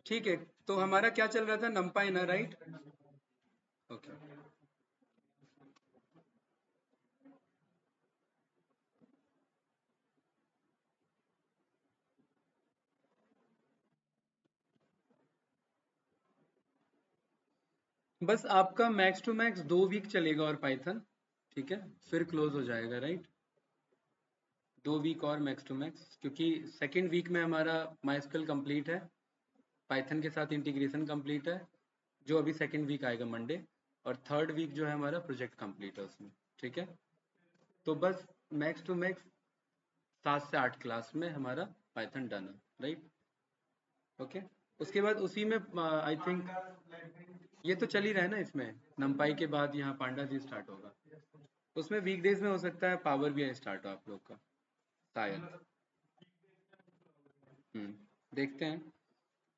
ठीक है, तो हमारा क्या चल रहा था, नमपाई ना, राइट? ओके, बस आपका मैक्स टू मैक्स 2 वीक चलेगा और पाइथन, ठीक है, फिर क्लोज हो जाएगा, राइट? 2 वीक और मैक्स टू मैक्स, क्योंकि सेकेंड वीक में हमारा माइस्क्ल कंप्लीट है, पाइथन के साथ इंटीग्रेशन कंप्लीट है, जो अभी सेकेंड वीक आएगा मंडे, और थर्ड वीक जो है हमारा प्रोजेक्ट कंप्लीट है उसमें, ठीक है? तो बस मैक्स टू मैक्स 7 से 8 क्लास में हमारा पाइथन डन है, राइट? ओके, उसके बाद उसी में आई थिंक ये तो चल ही रहा है ना इसमें, नमपाई के बाद यहाँ पांडा जी स्टार्ट होगा, उसमें वीकडेज में हो सकता है पावर भी स्टार्ट हो आप लोग का, शायद। देखते हैं।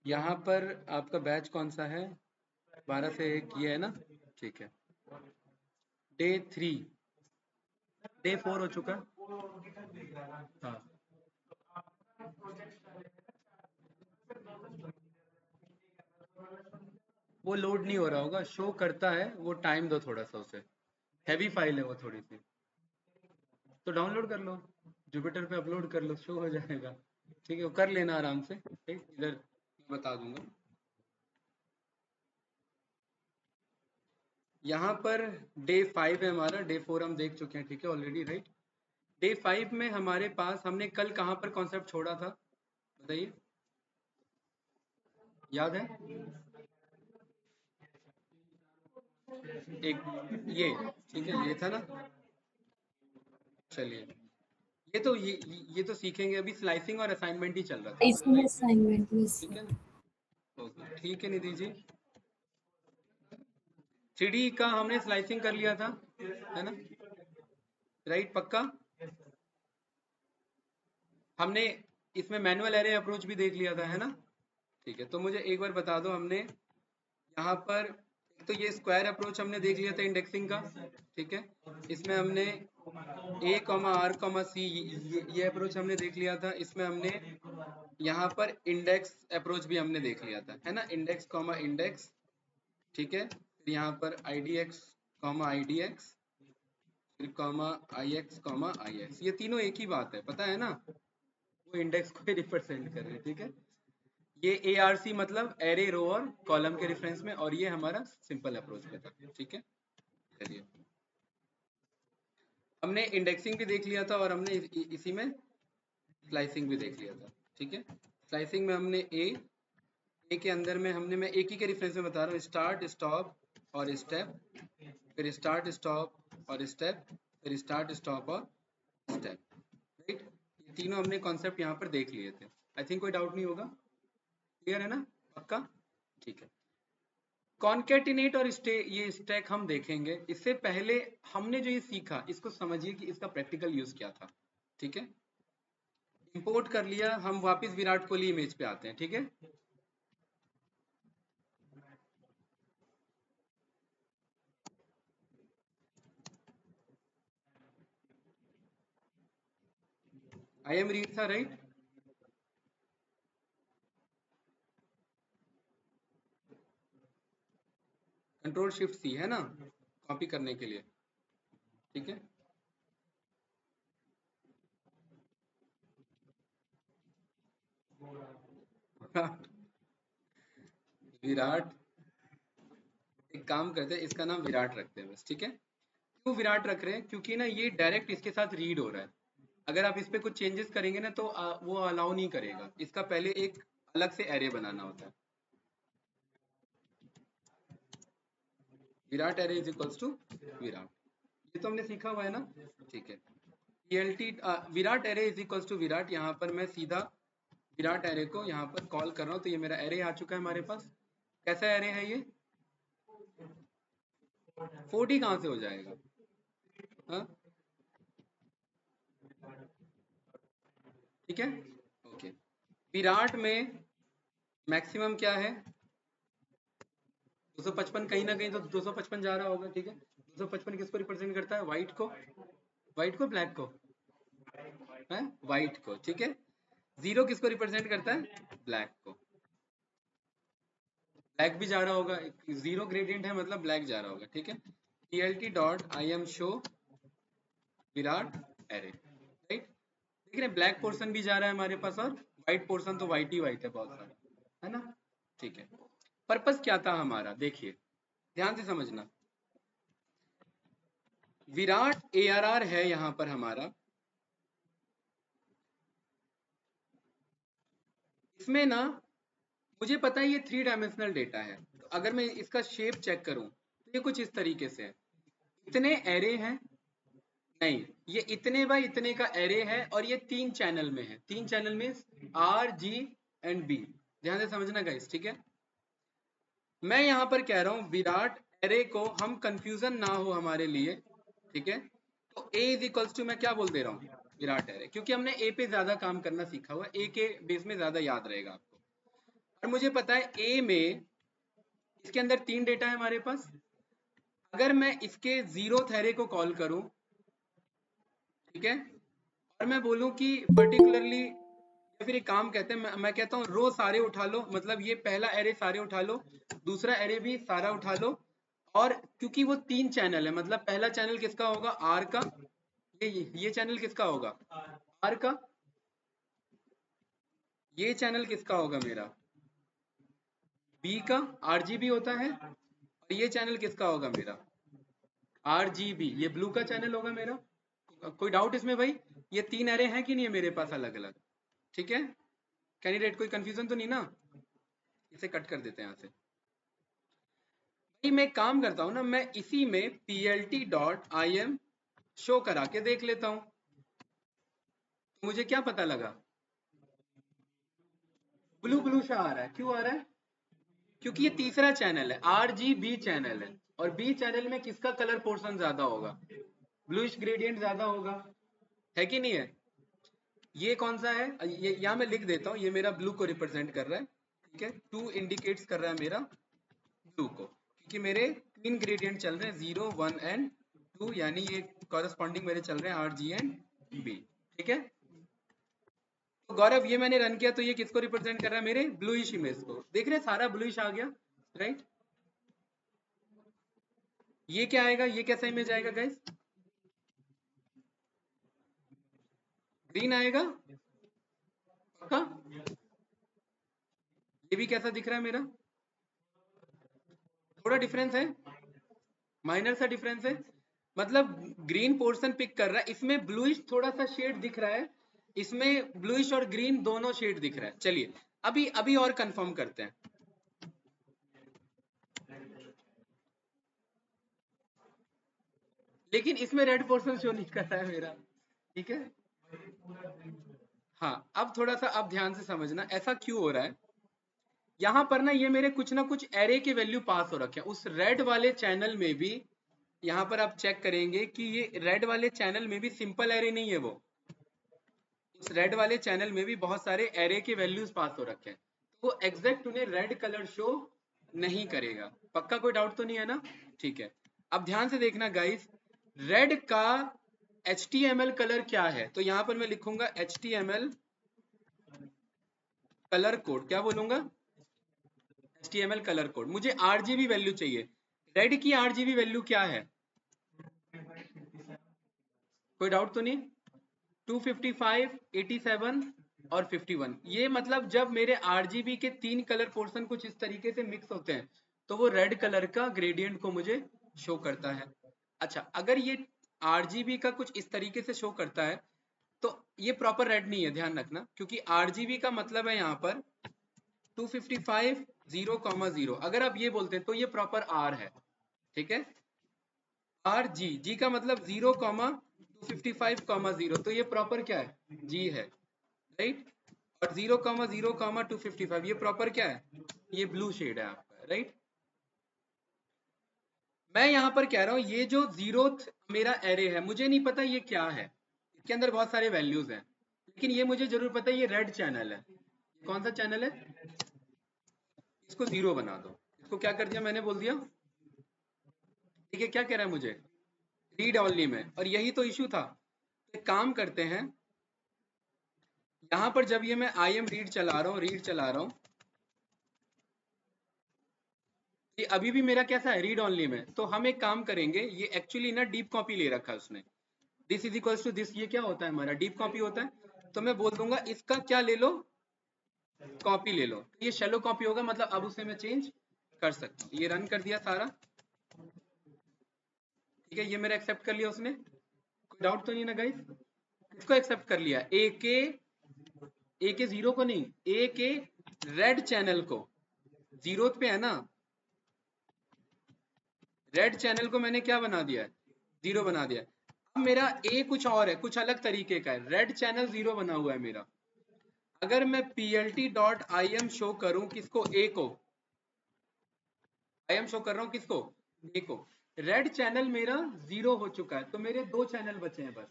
यहाँ पर आपका बैच कौन सा है? 12 से 1 ये है ना? ठीक है। डे 3, डे 4 हो चुका। हाँ, वो लोड नहीं हो रहा होगा, शो करता है, वो टाइम दो थोड़ा सा उसे, हैवी फाइल है वो थोड़ी सी, तो डाउनलोड कर लो, जुपिटर पे अपलोड कर लो, शो हो जाएगा। ठीक है, वो कर लेना आराम से, ठीक, इधर बता दूंगा। यहाँ पर डे 5 है हमारा, डे 4 हम देख चुके हैं, ठीक है, ऑलरेडी, राइट? डे 5 में हमारे पास, हमने कल कहाँ पर कॉन्सेप्ट छोड़ा था, बताइए, याद है? एक ये, ठीक है, ये था ना? चलिए, ये तो सीखेंगे, अभी स्लाइसिंग और असाइनमेंट ही चल रहा था हमारा, इसमें राइट? असाइनमेंट में ठीक है, ओके, ठीक है निधि जी। 3D का हमने स्लाइसिंग कर लिया था, है ना? राइट, पक्का? हमने इसमें मैनुअल एरे अप्रोच भी देख लिया था, है ना? ठीक है, तो मुझे एक बार बता दो, हमने यहाँ पर एक तो ये स्क्वायर अप्रोच हमने देख लिया था इंडेक्सिंग का, ठीक है, इसमें हमने ए कॉमा आर कॉमा सी, ये अप्रोच हमने देख लिया था, इसमें हमने यहाँ पर इंडेक्स अप्रोच भी हमने देख लिया था, है ना? इंडेक्स कॉमा इंडेक्स, ठीक है, फिर यहाँ पर I D x comma I D x, फिर कॉमा आई एक्स कॉमा आई एक्स, ये तीनों एक ही बात है, पता है ना? वो इंडेक्स को ही रिप्रेजेंट कर रहे हैं, ठीक है? ये ए आर सी मतलब एरे, रो और कॉलम के रेफरेंस में, और ये हमारा सिंपल अप्रोच पे था, ठीक है? चलिए, हमने इंडेक्सिंग भी देख लिया था, और हमने इसी में स्लाइसिंग भी देख लिया था, ठीक है? स्लाइसिंग में हमने ए के अंदर में हमने, मैं एक ही के रेफरेंस में बता रहा हूँ, स्टार्ट स्टॉप और स्टेप, फिर स्टार्ट स्टॉप और स्टेप, फिर स्टार्ट स्टॉप और स्टेप, राइट? ये तीनों हमने कॉन्सेप्ट यहाँ पर देख लिए थे, आई थिंक कोई डाउट नहीं होगा, क्लियर है ना? पक्का? ठीक है। कॉन्केटिनेट और ये स्टैक हम देखेंगे, इससे पहले हमने जो ये सीखा, इसको समझिए कि इसका प्रैक्टिकल यूज क्या था, ठीक है? इंपोर्ट कर लिया, हम वापस विराट कोहली इमेज पे आते हैं, ठीक है? आई एम रीड था, राइट? कंट्रोल शिफ्ट सी है ना, कॉपी करने के लिए, ठीक है? विराट, एक काम करते हैं, इसका नाम विराट रखते हैं बस, ठीक है? क्यों विराट रख रहे हैं? क्योंकि ना ये डायरेक्ट इसके साथ रीड हो रहा है, अगर आप इस पे कुछ चेंजेस करेंगे ना तो वो अलाउ नहीं करेगा, इसका पहले एक अलग से एरे बनाना होता है। Virat array is equals to Virat, ये तो हमने सीखा हुआ है ना? ठीक है, VLT Virat array is equals to Virat, यहाँ पर मैं सीधा विराट एरे को यहाँ पर कॉल कर रहा हूँ, तो ये मेरा एरे आ चुका है हमारे पास। कैसा एरे है ये? 40 कहाँ से हो जाएगा? हाँ, ठीक है, ओके। विराट में मैक्सिमम क्या है? 255, कहीं ना कहीं तो 255 जा रहा होगा, ठीक है? 255 किसको रिप्रेजेंट करता है? व्हाइट को, व्हाइट को, ब्लैक को, है व्हाइट को, ठीक है? 0 किसको रिप्रेजेंट करता है? ब्लैक को। ब्लैक भी जा रहा होगा, जीरो ग्रेडियंट है मतलब ब्लैक जा रहा होगा, ठीक है। plt dot I M show Virat array, right. देख रहे हैं ब्लैक पोर्शन भी जा रहा है हमारे पास और व्हाइट पोर्शन तो व्हाइट ही व्हाइट है बहुत सारा, है ना, ठीक है। पर्पस क्या था हमारा, देखिए ध्यान से समझना। विराट ARR है यहाँ पर हमारा, इसमें ना मुझे पता है ये 3 डायमेंशनल डेटा है, तो अगर मैं इसका शेप चेक करूं तो ये कुछ इस तरीके से है। इतने एरे हैं, नहीं, ये इतने बाय इतने का एरे है और ये 3 चैनल में है। 3 चैनल में RG and B, ध्यान से समझना गाइस, ठीक है। मैं यहाँ पर कह रहा हूँ विराट एरे को हम कंफ्यूजन ना हो हमारे लिए, ठीक है, तो A इज इक्वल्स टू मैं क्या बोल दे रहा हूँ, विराट एरे, क्योंकि हमने A पे ज्यादा काम करना सीखा हुआ है, A के बेस में ज्यादा याद रहेगा आपको। और मुझे पता है A में इसके अंदर 3 डेटा है हमारे पास। अगर मैं इसके 0th एरे को कॉल करूं, ठीक है, और मैं बोलूं कि पर्टिकुलरली, या फिर एक काम कहते हैं, मैं कहता हूँ रो सारे उठा लो, मतलब ये पहला एरे सारे उठा लो, दूसरा एरे भी सारा उठा लो, और क्योंकि वो 3 चैनल है, मतलब पहला चैनल किसका होगा, आर का, ये चैनल किसका होगा, आर का, ये चैनल किसका होगा मेरा, बी का, RGB होता है, और ये चैनल किसका होगा मेरा, RGB, ये ब्लू का चैनल होगा मेरा। कोई डाउट इसमें भाई, ये 3 एरे हैं कि नहीं है मेरे पास अलग अलग, ठीक है। कैंडिडेट कोई कंफ्यूजन तो नहीं ना, इसे कट कर देते हैं यहाँ से। भाई मैं काम करता हूँ ना, मैं इसी में plt dot I M show करा के देख लेता हूँ, तो मुझे क्या पता लगा, ब्लू ब्लू सा आ रहा है, क्यों आ रहा है, क्योंकि ये तीसरा चैनल है, RGB चैनल है, और B चैनल में किसका कलर पोर्शन ज्यादा होगा, ब्लूइश ग्रेडियंट ज्यादा होगा, है कि नहीं है। ये कौन सा है, ये यहाँ मैं लिख देता हूँ, ये मेरा ब्लू को रिप्रेजेंट कर रहा है, ठीक है, 2 इंडिकेट्स कर रहा है मेरा ब्लू को, क्योंकि मेरे 3 ग्रेडियंट चल रहे हैं, 0 1 एंड 2, यानी ये कॉरेस्पॉन्डिंग मेरे चल रहे हैं RG and B, ठीक है। तो गौरव ये मैंने रन किया तो ये किसको रिप्रेजेंट कर रहा है, मेरे ब्लूइश इमेज को, देख रहे हैं सारा ब्लूइश आ गया, राइट। ये क्या आएगा, ये कैसा इमेज आएगा गाइस, ग्रीन आएगा पक्का। ये भी कैसा दिख रहा है मेरा, थोड़ा डिफरेंस है, माइनर सा डिफरेंस है, मतलब ग्रीन पोर्शन पिक कर रहा है, इसमें ब्लूइश थोड़ा सा शेड दिख रहा है, इसमें ब्लूइश और ग्रीन दोनों शेड दिख रहा है। चलिए अभी अभी और कंफर्म करते हैं, लेकिन इसमें रेड पोर्शन शो नहीं कर रहा है मेरा, ठीक है। हाँ अब थोड़ा सा, अब ध्यान से समझना ऐसा क्यों हो रहा है। यहाँ पर ना ये मेरे कुछ ना कुछ एरे के वैल्यू पास हो रखे हैं उस रेड वाले चैनल में भी। यहाँ पर आप चेक करेंगे कि ये रेड वाले चैनल में भी सिंपल एरे नहीं है, वो उस रेड वाले चैनल में भी बहुत सारे एरे के वैल्यूज पास हो रखे हैं, तो वो एग्जैक्ट उन्हें रेड कलर शो नहीं करेगा। पक्का कोई डाउट तो नहीं है ना, ठीक है। अब ध्यान से देखना गाइस, रेड का HTML कलर क्या है, तो यहाँ पर मैं लिखूंगा HTML कलर कोड, क्या बोलूंगा, HTML कलर कोड। मुझे RGB वैल्यू चाहिए, रेड की RGB वैल्यू क्या है, कोई डाउट तो नहीं, 255, 87 और 51। ये मतलब जब मेरे RGB के 3 कलर पोर्शन कुछ इस तरीके से मिक्स होते हैं तो वो रेड कलर का ग्रेडियंट को मुझे शो करता है। अच्छा अगर ये RGB का कुछ इस तरीके से शो करता है तो ये प्रॉपर रेड नहीं है, ध्यान रखना, क्योंकि RGB का मतलब है यहाँ पर 255 0,0। अगर आप ये बोलते हैं तो ये प्रॉपर R है, ठीक है। जी का मतलब 0,255,0, तो ये प्रॉपर क्या है, G है, राइट। और 0,0,255 ये प्रॉपर क्या है, ये ब्लू शेड है आपका, राइट। मैं यहाँ पर कह रहा हूँ ये जो 0th मेरा एरे है, मुझे नहीं पता ये क्या है, इसके अंदर बहुत सारे वैल्यूज हैं, लेकिन ये मुझे जरूर पता है ये रेड चैनल है। कौन सा चैनल है, इसको 0 बना दो, इसको क्या कर दिया मैंने, बोल दिया, ठीक है। क्या कह रहा है मुझे, रीड ओनली में, और यही तो इशू था। एक काम करते हैं, यहाँ पर जब ये मैं आई एम रीड चला रहा हूँ, ये अभी भी मेरा कैसा है, रीड ऑनली में। तो हम एक काम करेंगे, ये एक्चुअली ना डीप कॉपी ले रखा है उसने, this is equals to this, ये क्या होता है हमारा डीप कॉपी होता है। तो मैं बोल दूंगा इसका क्या ले लो, कॉपी ले लो, तो ये शैलो कॉपी होगा, मतलब अब उसे मैं चेंज कर सकता हूँ। ये रन कर दिया सारा, ठीक है, ये मेरा एक्सेप्ट कर लिया उसने, कोई डाउट तो नहीं ना गाइस, इसको एक्सेप्ट कर लिया। ए के जीरो को नहीं, ए के रेड चैनल को, जीरो पे है ना, रेड चैनल को मैंने क्या बना दिया है, जीरो बना दिया। अब मेरा ए कुछ और है, कुछ अलग तरीके का है, रेड चैनल जीरो बना हुआ है मेरा। अगर मैं plt.im शो करूं किसको, ए को, आई एम शो कर रहा हूं किसको, ए को, रेड चैनल मेरा जीरो हो चुका है, तो मेरे दो चैनल बचे हैं बस,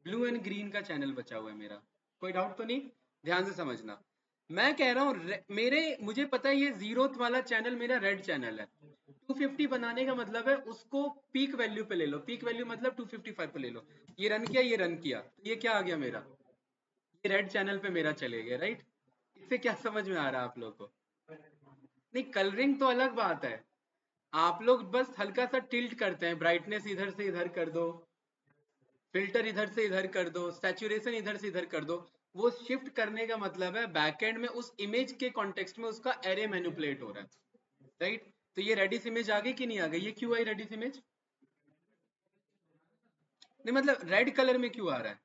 ब्लू एंड ग्रीन का चैनल बचा हुआ है मेरा। कोई डाउट तो नहीं, ध्यान से समझना। मैं कह रहा हूँ मेरे, मुझे पता है ये जीरोथ वाला चैनल मेरा रेड चैनल है, 250 बनाने का मतलब है उसको पीक वैल्यू पे ले लो, पीक वैल्यू मतलब 255 पे ले लो। ये रन किया, ये रन किया, तो ये क्या आ गया मेरा, ये रेड चैनल पे मेरा चले गया, राइट। इससे क्या समझ में आ रहा है आप लोग को, नहीं कलरिंग तो अलग बात है, आप लोग बस हल्का सा टिल्ट करते हैं, ब्राइटनेस इधर से इधर कर दो, फिल्टर इधर से इधर कर दो, सैचुरेशन इधर से इधर कर दो। वो शिफ्ट करने का मतलब है बैकएंड में उस इमेज के कॉन्टेक्स्ट में उसका एरे मैनिपुलेट हो रहा है, राइट। तो ये रेडिस इमेज आ गई कि नहीं आ गई, ये क्यों आई रेडिस इमेज, नहीं मतलब रेड कलर में क्यों आ रहा है,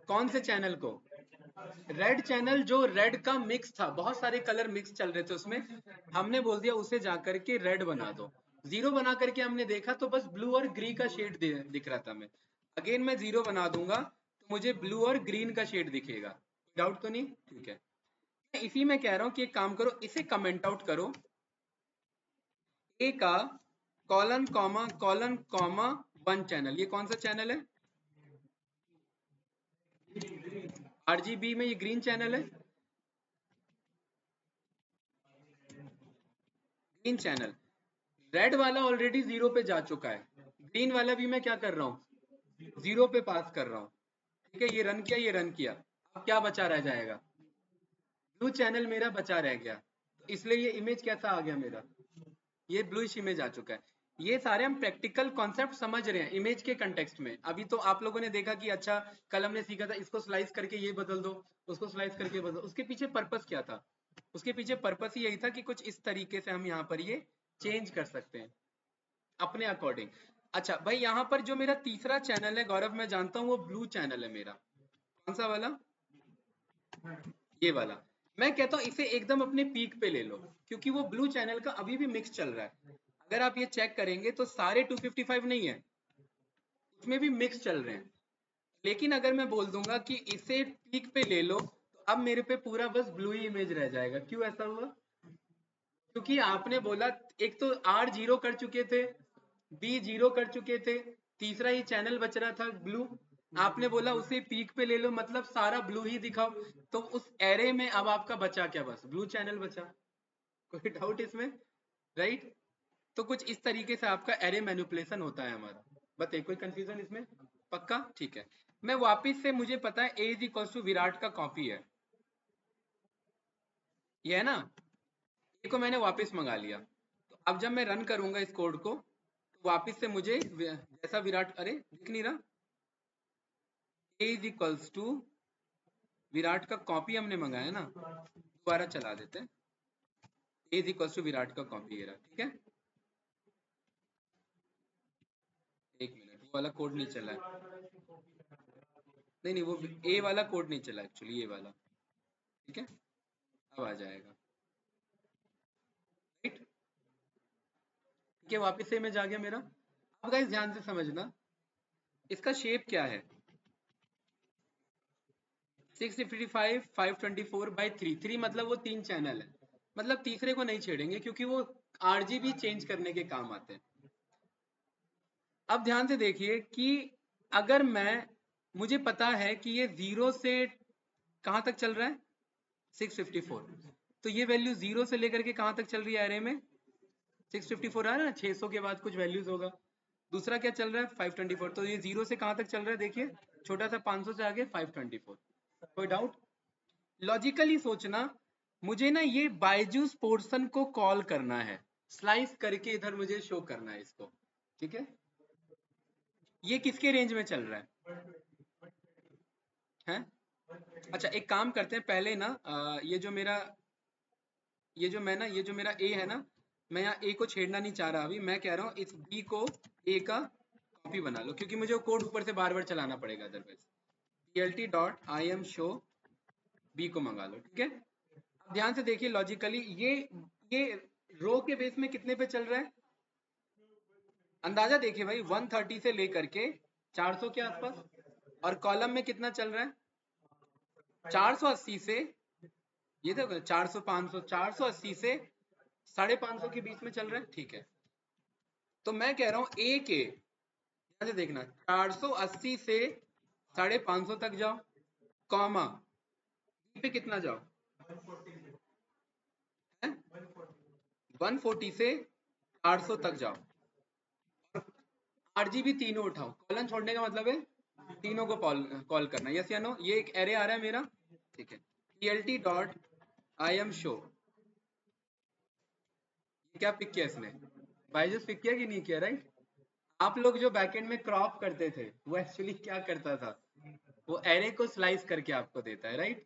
कौन से चैनल को, रेड चैनल जो रेड का मिक्स था, बहुत सारे कलर मिक्स चल रहे थे उसमें, हमने बोल दिया उसे जाकर के रेड बना दो। जीरो बना करके हमने देखा तो बस ब्लू और ग्रीन का शेड दिख रहा था। मैं अगेन मैं जीरो बना दूंगा तो मुझे ब्लू और ग्रीन का शेड दिखेगा, डाउट तो नहीं, ठीक है। इसी में कह रहा हूं कि एक काम करो, इसे कमेंट आउट करो, ए का कॉलन कॉमा वन चैनल, ये कौन सा चैनल है, आरजीबी में ये ग्रीन चैनल है, ग्रीन चैनल। रेड वाला ऑलरेडी जीरो पे जा चुका है, ग्रीन वाला भी मैं क्या कर रहा हूँ, जीरो पे पास कर रहा हूँ, ठीक है। ये रन किया, ये रन किया, अब क्या बचा रह जाएगा, ब्लू चैनल मेरा बचा रह गया, तो इसलिए ये इमेज कैसा आ गया मेरा, ये ब्लूइश इमेज आ चुका है। ये सारे हम प्रैक्टिकल कॉन्सेप्ट समझ रहे हैं इमेज के कंटेक्स्ट में। अभी तो आप लोगों ने देखा कि अच्छा कल हमने सीखा था इसको स्लाइस करके ये बदल दो, उसको स्लाइस करके बदल दो, उसके पीछे पर्पस क्या था, उसके पीछे पर्पस ही यही था कि कुछ इस तरीके से हम यहाँ पर ये चेंज कर सकते हैं अपने अकॉर्डिंग। अच्छा भाई, यहाँ पर जो मेरा तीसरा चैनल है गौरव, मैं जानता हूँ वो ब्लू चैनल है मेरा, कौन सा वाला, ये वाला। मैं कहता हूँ इसे एकदम अपने पीक पे ले लो, क्योंकि वो ब्लू चैनल का अभी भी मिक्स चल रहा है। अगर आप ये चेक करेंगे तो सारे 255 नहीं है, उसमें भी मिक्स चल रहे हैं। लेकिन अगर मैं बोल दूंगा कि इसे पीक पे ले लो, तो अब मेरे पे पूरा बस ब्लू ही इमेज रह जाएगा। क्यों ऐसा हुआ, क्योंकि आपने बोला एक तो आर जीरो कर चुके थे, बी जीरो कर चुके थे, तीसरा ही चैनल बच रहा था ब्लू, आपने बोला उसे पीक पे ले लो, मतलब सारा ब्लू ही दिखाओ। तो उस एरे में अब आपका बचा क्या, बस ब्लू चैनल बचा। कोई डाउट इसमें, राइट। तो कुछ इस तरीके से आपका एरे मैनिपुलेशन होता है हमारा। बताइए कोई कंफ्यूजन इसमें, पक्का, ठीक है। मैं वापिस से, मुझे पता है ए इज इक्वल टू विराट का कॉपी है, ये है ना, ए को मैंने वापस मंगा लिया। तो अब जब मैं रन करूंगा इस कोड को, तो वापस से मुझे जैसा विराट, अरे दिख नहीं रहा, ए इज इक्वल्स टू विराट का कॉपी हमने मंगाया ना, दोबारा चला देते हैं, ए इज इक्वल्स टू विराट का कॉपी ये रहा, ठीक है। एक मिनट, वो वाला कोड नहीं चला है, नहीं नहीं, वो ए वाला कोड नहीं चला एक्चुअली, ये वाला, ठीक है, अब आ जाएगा, राइट, ठीक है। वापस से इमेज आ गया मेरा। अब गाइस ध्यान से समझना, इसका शेप क्या है, 655 524 बाई 3, 3 मतलब वो तीन चैनल है, मतलब तीसरे को नहीं छेड़ेंगे क्योंकि वो आरजीबी चेंज करने के काम आते हैं। अब ध्यान से देखिए कि अगर मैं, मुझे पता है कि ये जीरो से कहां तक चल रहा है, 654, तो ये वैल्यू जीरो से लेकर के कहां तक चल रही है एरे में, 654 आ रहा है ना, 600 के बाद कुछ वैल्यूज होगा। दूसरा क्या चल रहा है, 524, तो ये जीरो से कहां तक चल रहा है, देखिए छोटा सा 500 से आगे 524। कोई डाउट, लॉजिकली सोचना, मुझे ना ये बायजूस पोर्शन को कॉल करना है, स्लाइस करके इधर मुझे शो करना है इसको, ठीक है। ये किसके रेंज में चल रहा है? अच्छा एक काम करते हैं पहले ना, ये जो मेरा ए है ना, मैं यहाँ ए को छेड़ना नहीं चाह रहा अभी, मैं कह रहा हूँ इस बी को ए का कॉपी बना लो, क्योंकि मुझे वो कोड ऊपर से बार बार चलाना पड़ेगा otherwise. plt dot I M show B को मंगा लो, ठीक है। अब ध्यान से देखिए लॉजिकली, ये रो के बेस में कितने पे चल रहा है, अंदाजा देखिए भाई, 130 से लेकर के 400 के आसपास, और कॉलम में कितना चल रहा है, 480 से, ये देखो 400 500, 480 से 550 के बीच में चल रहा है, ठीक है। तो मैं कह रहा हूँ ए के, ध्यान से देखना, 480 से 550 तक जाओ, कॉमा बी पे कितना जाओ, 140 से 800 तक जाओ, आरजीबी तीनों उठाओ, कॉलन छोड़ने का मतलब है तीनों को कॉल करना, यस या नो। ये एक एरे आ रहा है मेरा, ठीक है। plt dot I M show, क्या पिक किया इसने, बाइजस पिक किया कि नहीं किया, राइट। आप लोग जो बैकएंड में क्रॉप करते थे वो एक्चुअली क्या करता था, वो एरे को स्लाइस करके आपको देता है, राइट।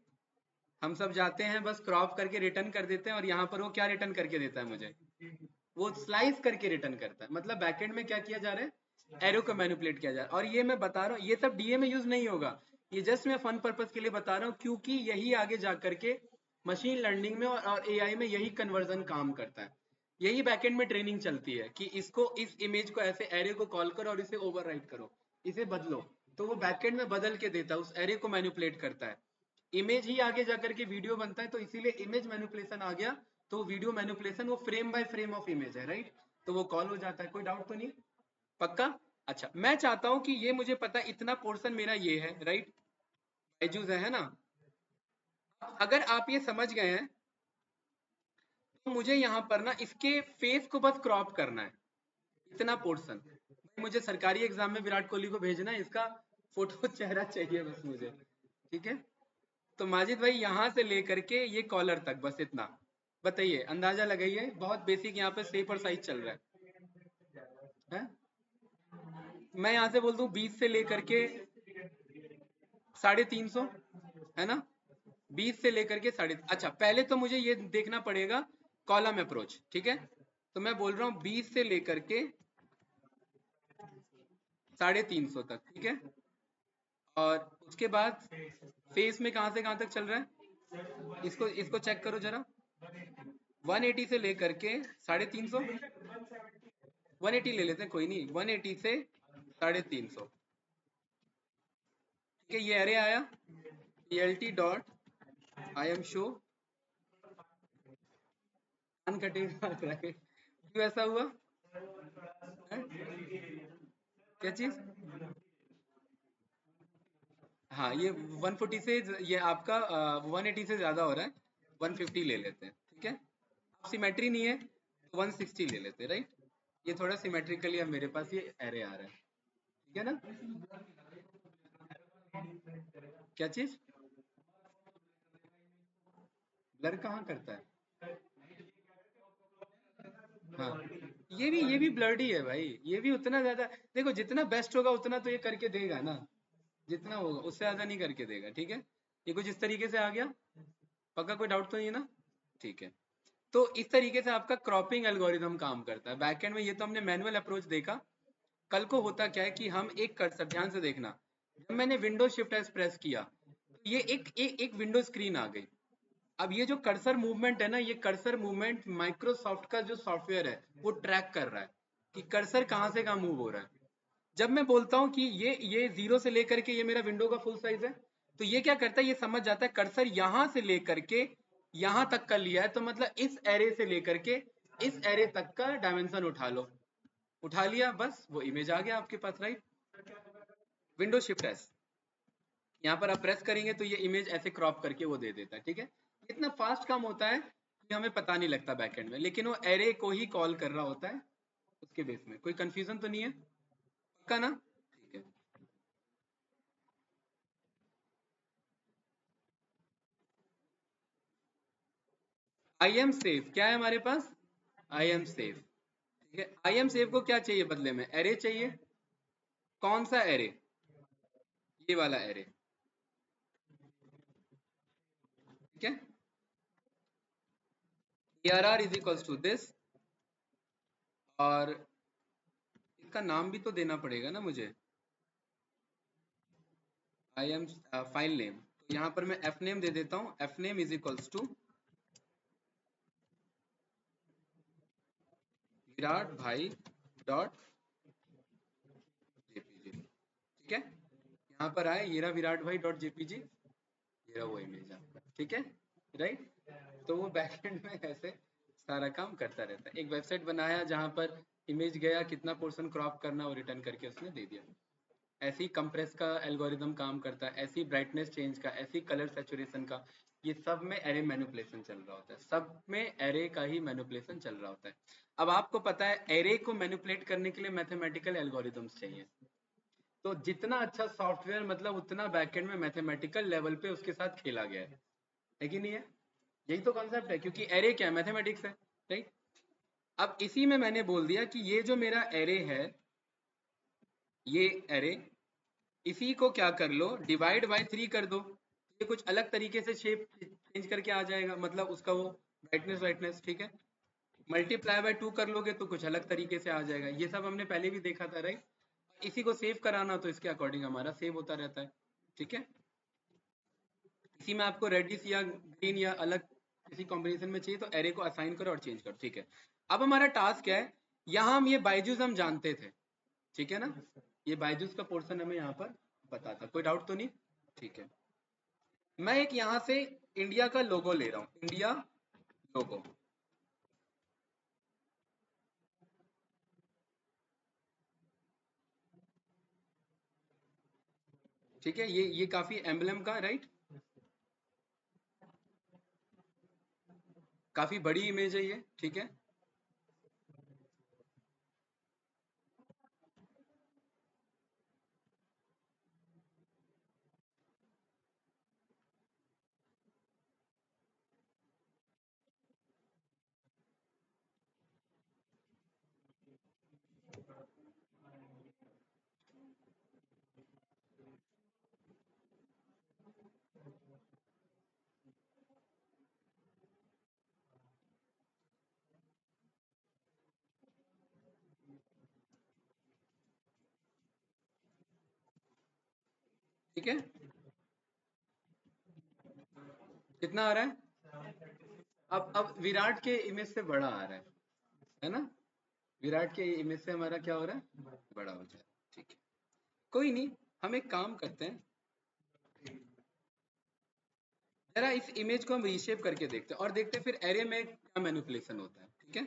हम सब जाते हैं बस क्रॉप करके रिटर्न कर देते हैं, और यहाँ पर वो क्या रिटर्न करके देता है मुझे, वो स्लाइस करके रिटर्न करता है। मतलब बैकएंड में क्या किया जा रहा है, एरो को मैनिपुलेट किया जा रहा है। और ये मैं बता रहा हूँ, ये सब डीए में यूज नहीं होगा, ये जस्ट मैं फन पर्पस के लिए बता रहा हूँ, क्योंकि यही आगे जा करके मशीन लर्निंग में और एआई में यही कन्वर्जन काम करता है। यही बैकएंड में ट्रेनिंग चलती है कि इसको, इस इमेज को ऐसे एरे को कॉल करो और इसे ओवरराइट करो, इसे बदलो, तो वो बैकएंड में बदल के देता है, उस एरे को मैनिपुलेट करता है। इमेज ही आगे जाकर के वीडियो बनता है, तो इसीलिए इमेज मैनिपुलेशन आ गया, तो वीडियो मैनिपुलेशन वो frame by frame of image है, राइट। तो वो कॉल हो जाता है, कोई डाउट तो नहीं, पक्का। अच्छा मैं चाहता हूं कि ये मुझे पता है, इतना पोर्शन मेरा ये है, राइट, बायजूस है ना। अगर आप ये समझ गए हैं, तो मुझे यहाँ पर ना इसके फेस को बस क्रॉप करना है, इतना पोर्शन। मुझे सरकारी एग्जाम में विराट कोहली को भेजना है, इसका फोटो चेहरा चाहिए बस मुझे, ठीक है। तो माजिद भाई यहाँ से लेकर के ये कॉलर तक बस इतना, बताइए, अंदाजा लगाइए, बहुत बेसिक यहाँ पे शेप और साइज चल रहा है? मैं यहाँ से बोल दूं 20 से लेकर के 350, है ना, 20 से लेकर के साढ़े, अच्छा पहले तो मुझे ये देखना पड़ेगा कॉलम अप्रोच, ठीक है। तो मैं बोल रहा हूँ 20 से लेकर के 350 तक, ठीक है। और उसके बाद फेस में कहाँ से कहाँ तक चल रहा है, इसको इसको चेक करो जरा, 180 से लेकर के 350, 180 ले लेते हैं, कोई नहीं, 180 से 350, ठीक है। ये अरे आया, plt dot I M show अनकटेगा, राइट। क्यों ऐसा हुआ है? क्या चीज, हाँ ये 140 से, ये आपका 180 से ज्यादा हो रहा है, 150 ले लेते हैं, ठीक है। सिमेट्री नहीं है तो 160 ले लेते हैं, राइट। ये थोड़ा सिमेट्रिकली अब मेरे पास ये एरे आ रहा है, ठीक है ना। क्या चीज, ब्लर कहाँ करता है, हाँ ये भी ब्लर्ड ही है भाई, ये भी उतना ज्यादा, देखो जितना बेस्ट होगा उतना तो ये करके देगा ना, जितना होगा उससे ज्यादा नहीं करके देगा, ठीक है। ये कुछ इस तरीके से आ गया, पक्का, कोई डाउट तो नहीं है ना, ठीक है। तो इस तरीके से आपका क्रॉपिंग एल्गोरिदम काम करता है बैकएंड में। ये तो हमने मैनुअल अप्रोच देखा। कल को होता क्या है कि हम एक कर्सर, ध्यान से देखना, जब मैंने विंडो शिफ्ट एस प्रेस किया तो ये एक विंडो स्क्रीन आ गई। अब ये जो कर्सर मूवमेंट है ना, ये कर्सर मूवमेंट माइक्रोसॉफ्ट का जो सॉफ्टवेयर है वो ट्रैक कर रहा है कि कर्सर कहाँ से कहाँ मूव हो रहा है। जब मैं बोलता हूँ कि ये 0 से लेकर के ये मेरा विंडो का फुल साइज है, तो ये क्या करता है, ये समझ जाता है कर्सर यहां से लेकर के यहां तक का लिया है, तो मतलब इस एरे से लेकर के इस एरे तक का डायमेंशन उठा लो, उठा लिया, बस वो इमेज आ गया आपके पास, राइट। विंडो शिफ्ट एस, यहाँ पर आप प्रेस करेंगे तो ये इमेज ऐसे क्रॉप करके वो दे देता है, ठीक है। इतना फास्ट काम होता है कि हमें पता नहीं लगता बैकएंड में, लेकिन वो एरे को ही कॉल कर रहा होता है उसके बेस में। कोई कंफ्यूजन तो नहीं है, पक्का ना, ठीक है। आई एम सेफ क्या है हमारे पास, आई एम सेफ। ठीक है, आई एम सेफ को क्या चाहिए बदले में, एरे चाहिए। कौन सा एरे, ये वाला एरे। ठीक है, ARR is equals to this, और इसका नाम भी तो देना पड़ेगा ना मुझे, आई एम फाइल नेम। तो यहाँ पर मैं एफ नेम दे देता हूँ, F name is equals to Virat भाई डॉट जेपीजी। ठीक है, यहाँ पर आए, ये रहा विराट भाई डॉट जेपीजी, ये रहा वो इमेज आपका। ठीक है, राइट। तो वो बैकएंड में ऐसे सारा काम करता रहता है। एक वेबसाइट बनाया जहाँ पर इमेज गया, कितना पोर्शन क्रॉप करना वो रिटर्न करके उसने दे दिया। ऐसे ही कंप्रेस का एल्गोरिदम काम करता है, ऐसी ब्राइटनेस चेंज का, ऐसी कलर सैचुरेशन का, ये सब में एरे मैनिपुलेशन चल रहा होता है, सब में एरे का ही मैनिपुलेशन चल रहा होता है। अब आपको पता है एरे को मैनिपुलेट करने के लिए मैथमेटिकल एल्गोरिदम्स चाहिए, तो जितना अच्छा सॉफ्टवेयर मतलब उतना बैकएंड में मैथमेटिकल लेवल पे उसके साथ खेला गया है कि नहीं है। यही तो कॉन्सेप्ट है, क्योंकि एरे क्या है, मैथमेटिक्स है, राइट। अब इसी में मैंने बोल दिया कि ये जो मेरा एरे है, ये एरे, इसी को क्या कर लो, डिवाइड बाय 3 कर दो, ये कुछ अलग तरीके से शेप चेंज करके आ जाएगा, मतलब उसका वो ब्राइटनेस ब्राइटनेस। ठीक है, मल्टीप्लाई बाय 2 कर लोगे तो कुछ अलग तरीके से आ जाएगा, ये सब हमने पहले भी देखा था, राइट। इसी को सेव कराना तो इसके अकॉर्डिंग हमारा सेव होता रहता है। ठीक है, इसी में आपको रेडिस या ग्रीन या अलग किसी कॉम्बिनेशन में चाहिए तो एरे को असाइन करो और चेंज करो। ठीक है, अब हमारा टास्क क्या है, यहाँ हम ये बायजूस हम जानते थे, ठीक है ना, ये बायजूस का पोर्शन हमें यहाँ पर पता था, कोई डाउट तो नहीं। ठीक है, मैं एक यहाँ से इंडिया का लोगो ले रहा हूँ, इंडिया लोगो। ठीक है, ये काफी एम्बलम का, राइट, काफी बड़ी इमेज है ये। ठीक है, ठीक है, कितना आ रहा है, अब विराट के इमेज से बड़ा आ रहा है ना, विराट के इमेज से हमारा क्या हो रहा है, बड़ा हो जाए। ठीक है, कोई नहीं, हम एक काम करते हैं, जरा इस इमेज को हम रीशेप करके देखते हैं और देखते हैं फिर एरे में क्या मैनिपुलेशन होता है। ठीक है,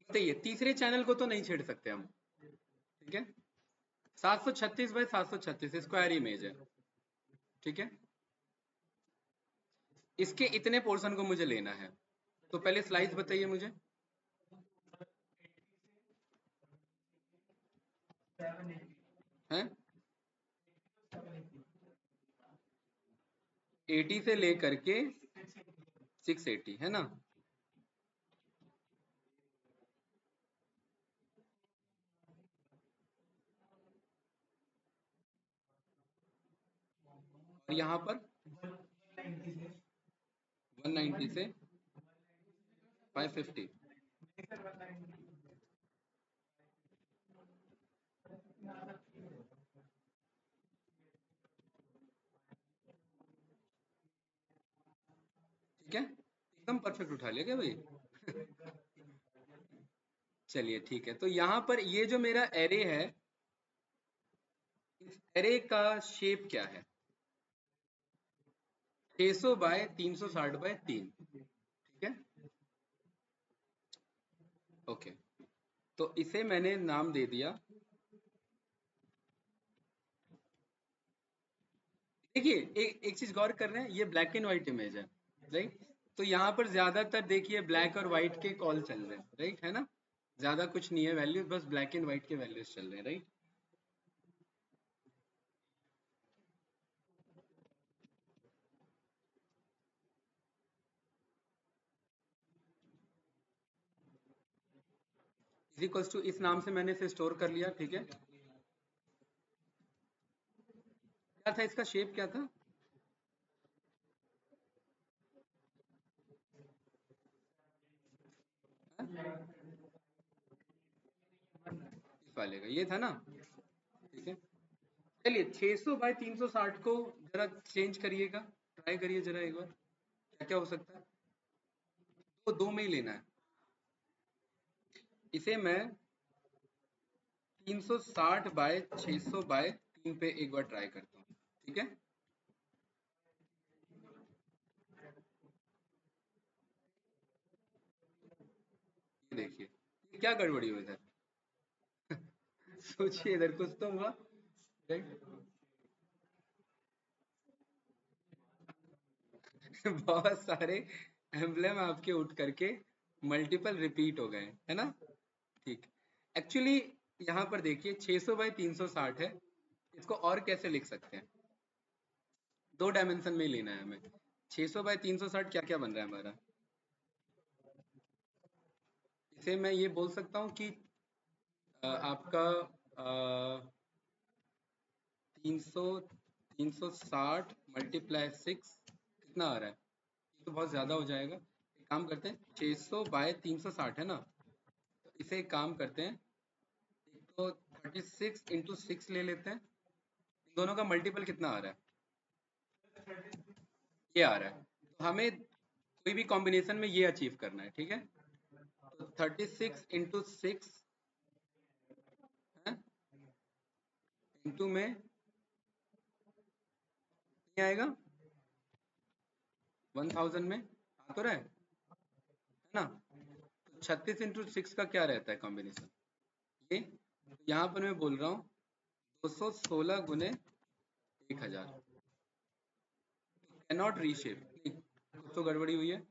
बताइए, तीसरे चैनल को तो नहीं छेड़ सकते हम। ठीक है, 736 बाय 736 स्क्वायर इमेज है। ठीक है, इसके इतने पोर्शन को मुझे लेना है, तो पहले स्लाइस बताइए मुझे। हैं, 80 से लेकर के 680 है ना, और यहाँ पर 190 से 550। ठीक है, एकदम परफेक्ट उठा लिया क्या भाई। चलिए ठीक है, तो यहाँ पर ये जो मेरा एरे है, इस एरे का शेप क्या है, 600 बाय 360 बाय 3। ठीक है, ओके, तो इसे मैंने नाम दे दिया, देखिए एक चीज गौर कर रहे हैं, ये ब्लैक एंड व्हाइट इमेज है, राइट। तो यहाँ पर ज्यादातर देखिए ब्लैक और व्हाइट के कॉल चल रहे हैं, राइट, है ना, ज्यादा कुछ नहीं है वैल्यू, बस ब्लैक एंड व्हाइट के वैल्यूज चल रहे हैं, राइट। इज इक्वल्स टू, इस नाम से मैंने इसे स्टोर कर लिया, ठीक है। क्या था इसका शेप, क्या था? हाँ? इस वाले का ये था ना, ठीक है। चलिए 600 बाय 360 को जरा चेंज करिएगा, ट्राई करिए जरा एक बार, क्या क्या हो सकता है। तो दो में ही लेना है इसे। मैं 360 बाय 600 बाय 3 पे एक बार ट्राई करता हूँ, ठीक है। ये देखिए, ये क्या गड़बड़ी हुई इधर? सोचिए इधर कुछ तो हुआ, राइट। बहुत सारे एम्बलम आपके उठ करके मल्टीपल रिपीट हो गए, है ना। ठीक। एक्चुअली यहाँ पर देखिए 600 बाई 360 है, इसको और कैसे लिख सकते हैं? दो डायमेंशन में ही लेना है हमें। 600 बाई 360 क्या क्या बन रहा है हमारा? इसे मैं ये बोल सकता हूँ कि आपका 300 360 मल्टीप्लाई 6 कितना आ रहा है? ये तो बहुत ज़्यादा हो जाएगा। एक काम करते हैं, 600 बाय 360 है ना, तो इसे एक काम करते हैं, एक तो 36 इंटू 6 ले लेते हैं। इन दोनों का मल्टीपल कितना आ रहा है? ये आ रहा है। तो हमें कोई भी कॉम्बिनेशन में ये अचीव करना है, ठीक है। तो 36 इंटू 6 इंटू में नहीं आएगा, 1000 में आ तो रहा है ना। तो 36 इंटू 6 का क्या रहता है कॉम्बिनेशन? ये यहाँ पर मैं बोल रहा हूँ 216 गुने 1000। कैनॉट रीशेप, नहीं कुछ तो गड़बड़ी हुई है।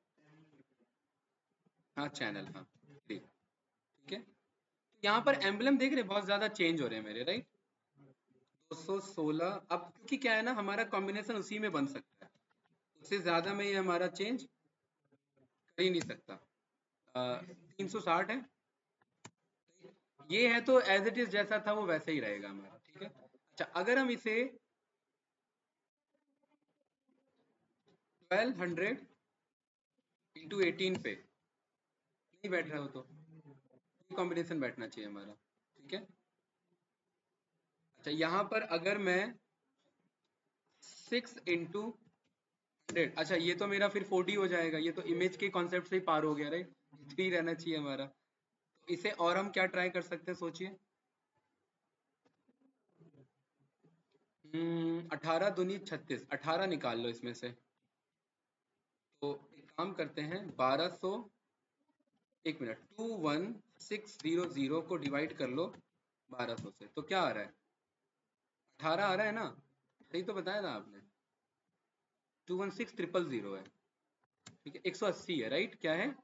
हाँ चैनल, हाँ ठीक, ठीक है। यहाँ पर एम्बलम देख रहे हैं, बहुत ज्यादा चेंज हो रहे हैं मेरे, राइट। 216, अब क्योंकि क्या है ना, हमारा कॉम्बिनेशन उसी में बन सकता है, उससे ज्यादा में ये हमारा चेंज कर ही नहीं सकता। 360 है, ये है तो एज इट इज जैसा था वो वैसे ही रहेगा हमारा, ठीक है। अच्छा, अगर हम इसे 1200 इंटू 18 पे नहीं बैठ रहा हो तो ये कॉम्बिनेशन बैठना चाहिए हमारा, ठीक है। अच्छा, यहाँ पर अगर मैं 6 इंटू 100, अच्छा ये तो मेरा फिर 40 हो जाएगा, ये तो इमेज के कॉन्सेप्ट से ही पार हो गया, राइट। 3 रहना चाहिए हमारा। तो इसे और हम क्या ट्राई कर सकते हैं, सोचिए। 18 दूनी 36, 18 निकाल लो इसमें से। तो एक काम करते हैं, 1200, एक मिनट, 21600 को डिवाइड कर लो 1200 से, तो क्या आ रहा है? 18 आ रहा है ना, सही तो बताया था आपने। 216000 है, ठीक है। 180 है, राइट, क्या है?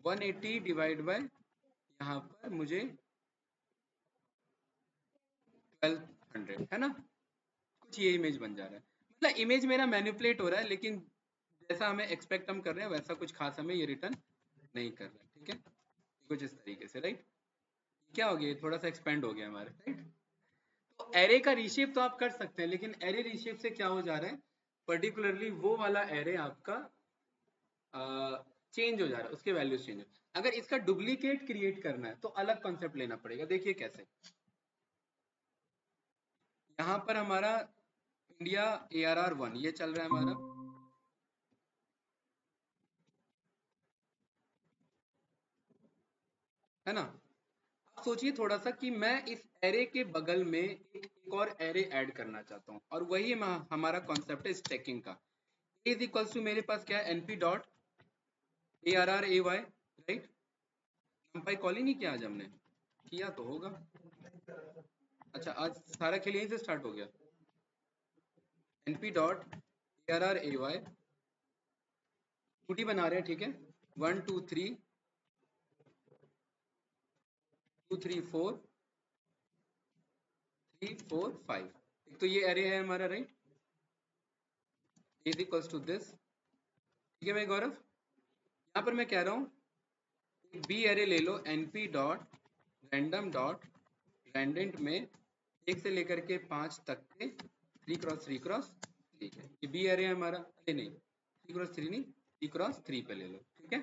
180 डिवाइड बाय, यहाँ पर मुझे 1200 है ना, कुछ ये इमेज बन जा रहा है। मतलब इमेज मेरा मैनिपुलेट हो रहा है, लेकिन जैसा हमें एक्सपेक्ट हम कर रहे हैं वैसा कुछ खास हमें ये रिटर्न नहीं कर रहा है, ठीक है। कुछ इस तरीके से, राइट। क्या हो गया, थोड़ा सा एक्सपेंड हो गया हमारा, राइट। तो एरे का रीशेप तो आप कर सकते हैं, लेकिन एरे रीशेप से क्या हो जा रहा है, पर्टिकुलरली वो वाला एरे आपका चेंज हो जा रहा है, उसके वैल्यूज चेंज हो। अगर इसका डुप्लीकेट क्रिएट करना है तो अलग कॉन्सेप्ट लेना पड़ेगा। देखिए कैसे, यहाँ पर हमारा इंडिया ARR1 ये चल रहा है हमारा, है ना। अब सोचिए थोड़ा सा कि मैं इस एरे के बगल में एक और एरे ऐड करना चाहता हूँ, और वही हमारा कॉन्सेप्ट है स्टैकिंग का। इज इक्वल्स टू, मेरे पास क्या है, np dot ARR AY, right. NumPy call ही नहीं किया आज हमने, किया तो होगा। अच्छा, आज सारा खेल यहीं से स्टार्ट हो गया। np dot ARR AY 2D बना रहे हैं, ठीक है। 1 2 3 2 3 4 3 4 5, एक तो ये एरे है हमारा, right. Is equals to this, ठीक है भाई गौरव। यहाँ पर मैं कह रहा हूँ बी एरे ले लो np dot random dot randint में 1 से लेकर के 5 तक के 3x3x, ठीक है। ये बी एरे हमारा, अरे नहीं 3x3 नहीं, 3x3 पे ले लो, ठीक है।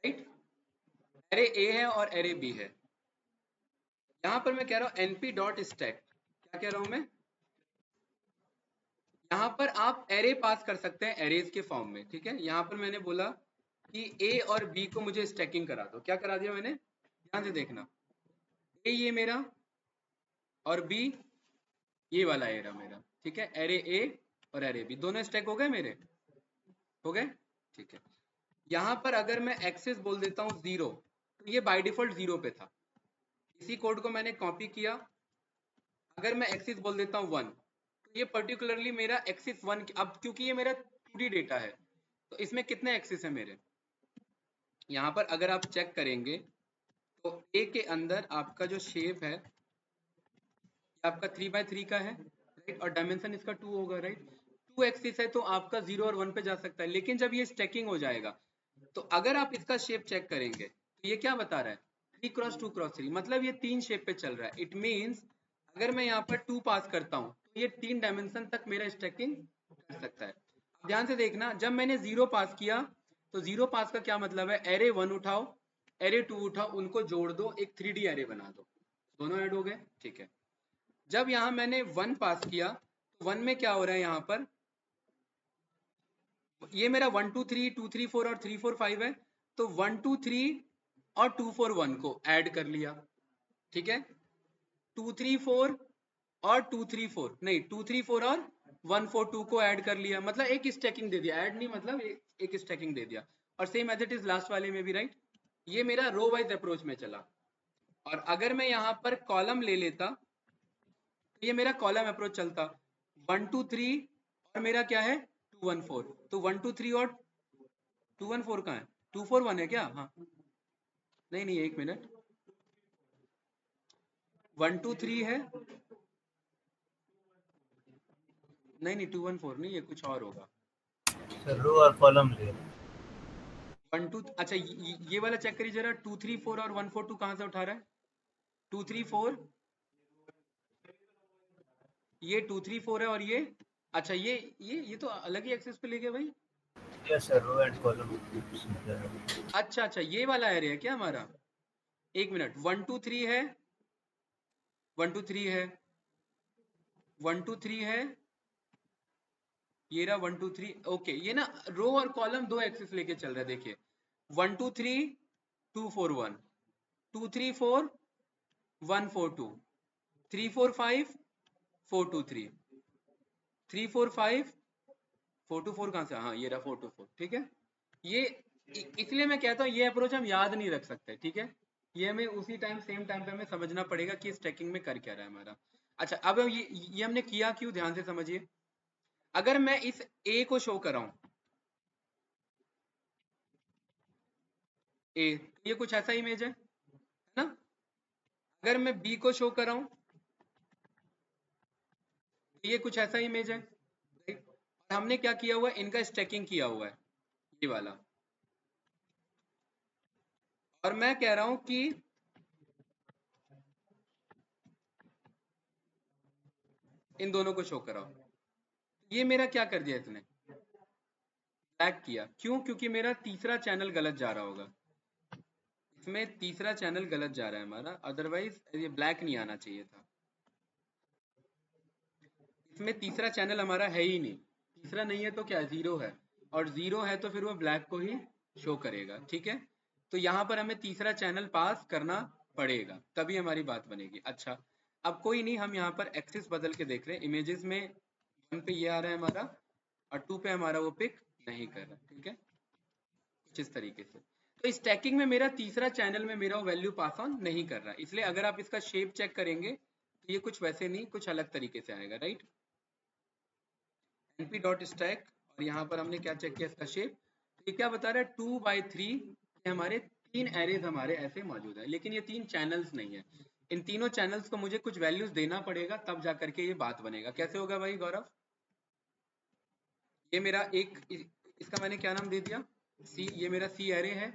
राइट, एरे ए है और एरे बी है। यहाँ पर मैं कह रहा हूँ np डॉट स्टैक, क्या कह रहा हूँ मैं, यहाँ पर आप एरे पास कर सकते हैं एरेज के फॉर्म में, ठीक है। यहाँ पर मैंने बोला कि ए और बी को मुझे स्टैकिंग करा दो, क्या करा दिया मैंने, ध्यान से देखना, ए ये मेरा और बी ये वाला एरा मेरा, ठीक है। एरे ए और एरे बी दोनों स्टैक हो गए मेरे, हो गए, ठीक है। यहाँ पर अगर मैं एक्सेस बोल देता हूँ 0, तो ये बाय डिफॉल्ट 0 पे था, इसी कोड को मैंने कॉपी किया। अगर मैं एक्सिस बोल देता हूँ 1, तो ये पर्टिकुलरली मेरा एक्सिस 1, अब क्योंकि ये मेरा 2D डेटा है तो इसमें कितने एक्सिस है मेरे, यहाँ पर अगर आप चेक करेंगे तो ए के अंदर आपका जो शेप है आपका 3x3 का है, राइट, और डायमेंशन इसका 2 होगा, राइट। 2 एक्सिस है तो आपका 0 और 1 पे जा सकता है, लेकिन जब ये स्टैकिंग हो जाएगा तो अगर आप इसका शेप चेक करेंगे तो ये क्या बता रहा है, 3x2x3, मतलब ये 3 शेप पे चल रहा है। इट मीन्स अगर मैं यहाँ पर 2 पास करता हूँ तो ये 3 डायमेंशन तक मेरा स्टैकिंग कर सकता है। ध्यान से देखना, जब मैंने 0 पास किया तो 0 पास का क्या मतलब है, एरे 1 उठाओ, एरे 2 उठाओ, उनको जोड़ दो, एक 3D एरे बना दो, दोनों ऐड हो गए, ठीक है। जब यहाँ मैंने 1 पास किया तो 1 में क्या हो रहा है, यहाँ पर ये मेरा 1 2 3 2 3 4 और 3 4 5 है, तो 1 2 3 और 2 4 1 को ऐड कर लिया, ठीक है। 2 3 4 और 2 3 4 नहीं 2 3 4 और 1 4 2 को ऐड कर लिया, मतलब एक स्टैकिंग दे दिया, ऐड नहीं मतलब एक स्टैकिंग दे दिया। और same as it is last वाले में भी, राइट। ये मेरा रो वाइज अप्रोच में चला। और अगर मैं यहाँ पर कॉलम ले लेता तो ये मेरा कॉलम अप्रोच चलता, 1 2 3 और मेरा क्या है 2 1 4, तो 1 2 3 और 2 1 4 कहाँ है, 2 4 1 है क्या, हाँ नहीं नहीं एक मिनट, 1 2 3 है, नहीं नहीं 2 1 4 नहीं, ये कुछ और होगा, रो और कॉलम ले 1 2, अच्छा ये वाला चेक करिए जरा, 2 3 4 और 1 4 2 कहाँ से उठा रहा है, 2 3 4, ये 2 3 4 है, और ये अच्छा ये तो अलग ही एक्सेस पे ले गए भाई। Yes sir, row and column. अच्छा अच्छा ये वाला एरे है क्या हमारा, एक मिनट, 1 2 3 है, 1 2 3 है, 1 2 3 है, ये रहा 1 2 3, ओके। ये ना रो और कॉलम दो एक्सेस लेके चल रहा है, देखिए 1 2 3 2 4 1 2 3 4 1 4 2 3 4 5 4 2 3 3 4 5 4 2 4 कहाँ से, हाँ ये रहा 4 2 4, ठीक है। ये इसलिए मैं कहता हूँ ये अप्रोच हम याद नहीं रख सकते, ठीक है। ये हमें उसी टाइम सेम टाइम पे हमें समझना पड़ेगा कि स्टैकिंग में कर क्या रहा है हमारा। अच्छा अब ये हमने किया क्यों, ध्यान से समझिए। अगर मैं इस ए को शो कराऊं, ए, ये कुछ ऐसा इमेज है ना। अगर मैं बी को शो कराऊं तो ये कुछ ऐसा इमेज है, राइट। और हमने क्या किया हुआ है, इनका स्टैकिंग किया हुआ है, ये वाला। और मैं कह रहा हूं कि इन दोनों को शो कराओ, ये मेरा क्या कर दिया इसने, ब्लैक किया, क्यों, क्योंकि मेरा तीसरा चैनल गलत जा रहा होगा, इसमें तीसरा चैनल गलत जा रहा है हमारा, अदरवाइज ये ब्लैक नहीं आना चाहिए था। इसमें तीसरा चैनल हमारा है ही नहीं, तीसरा नहीं है तो क्या, जीरो है, और जीरो है तो फिर वो ब्लैक को ही शो करेगा, ठीक है। तो यहाँ पर हमें तीसरा चैनल पास करना पड़ेगा, तभी हमारी बात बनेगी। अच्छा अब कोई नहीं, हम यहाँ पर एक्सिस बदल के देख रहे हैं, इमेजेस में 1 पे ये आ रहा है हमारा और 2 पे हमारा वो पिक नहीं कर रहा, ठीक है, कुछ इस तरीके से। तो स्टैकिंग में मेरा तीसरा चैनल में मेरा वैल्यू पास ऑन नहीं कर रहा, इसलिए अगर आप इसका शेप चेक करेंगे तो ये कुछ वैसे नहीं, कुछ अलग तरीके से आएगा, राइट। np डॉट स्टैक, और यहाँ पर हमने क्या चेक किया, इसका शेप, तो ये क्या बता रहा है 2x3 हमारे 3 एरेज हमारे ऐसे मौजूद है, लेकिन ये 3 चैनल्स नहीं है। इन तीनों चैनल्स को मुझे कुछ वैल्यूज देना पड़ेगा, तब जा करके ये बात बनेगा। कैसे होगा भाई गौरव, ये मेरा एक, इसका मैंने क्या नाम दे दिया, सी, ये मेरा सी एरे है,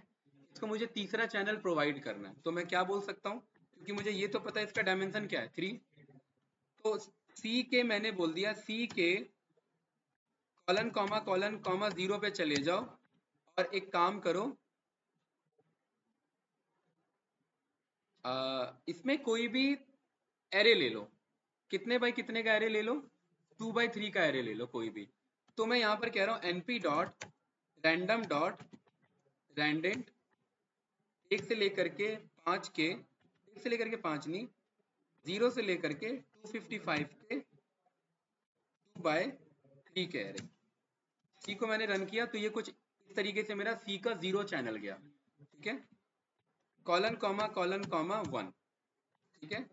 इसको मुझे तीसरा चैनल प्रोवाइड करना है, तो मैं क्या बोल सकता हूँ, क्योंकि मुझे ये तो पता है इसका डायमेंशन क्या है 3, तो सी के मैंने बोल दिया, सी के कॉलन कॉमा 0 पे चले जाओ और एक काम करो, इसमें कोई भी एरे ले लो, कितने बाई कितने का एरे ले लो, 2x3 का एरे ले लो कोई भी, तो मैं यहाँ पर कह रहा हूँ np dot random dot randint 1 से लेकर के 5 के, 1 से लेकर के 5 नहीं, 0 से लेकर के 255 के 2x3 के एरे, सी को मैंने रन किया तो ये कुछ इस तरीके से मेरा सी का 0 चैनल गया, ठीक है, कॉलन कॉमा 1, ठीक है।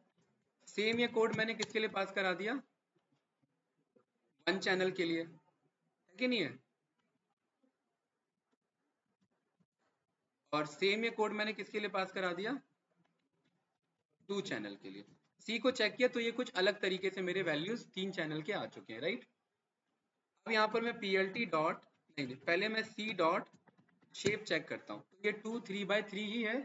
सेम ये कोड मैंने किसके लिए पास करा दिया, 1 चैनल के लिए, है कि नहीं है, और सेम ये कोड मैंने किसके लिए पास करा दिया, 2 चैनल के लिए। सी को चेक किया तो ये कुछ अलग तरीके से मेरे वैल्यूज 3 चैनल के आ चुके हैं, राइट। अब यहाँ पर मैं पीएलटी डॉट नहीं, पहले मैं सी डॉट शेप चेक करता हूँ, तो ये 2 3x3 ही है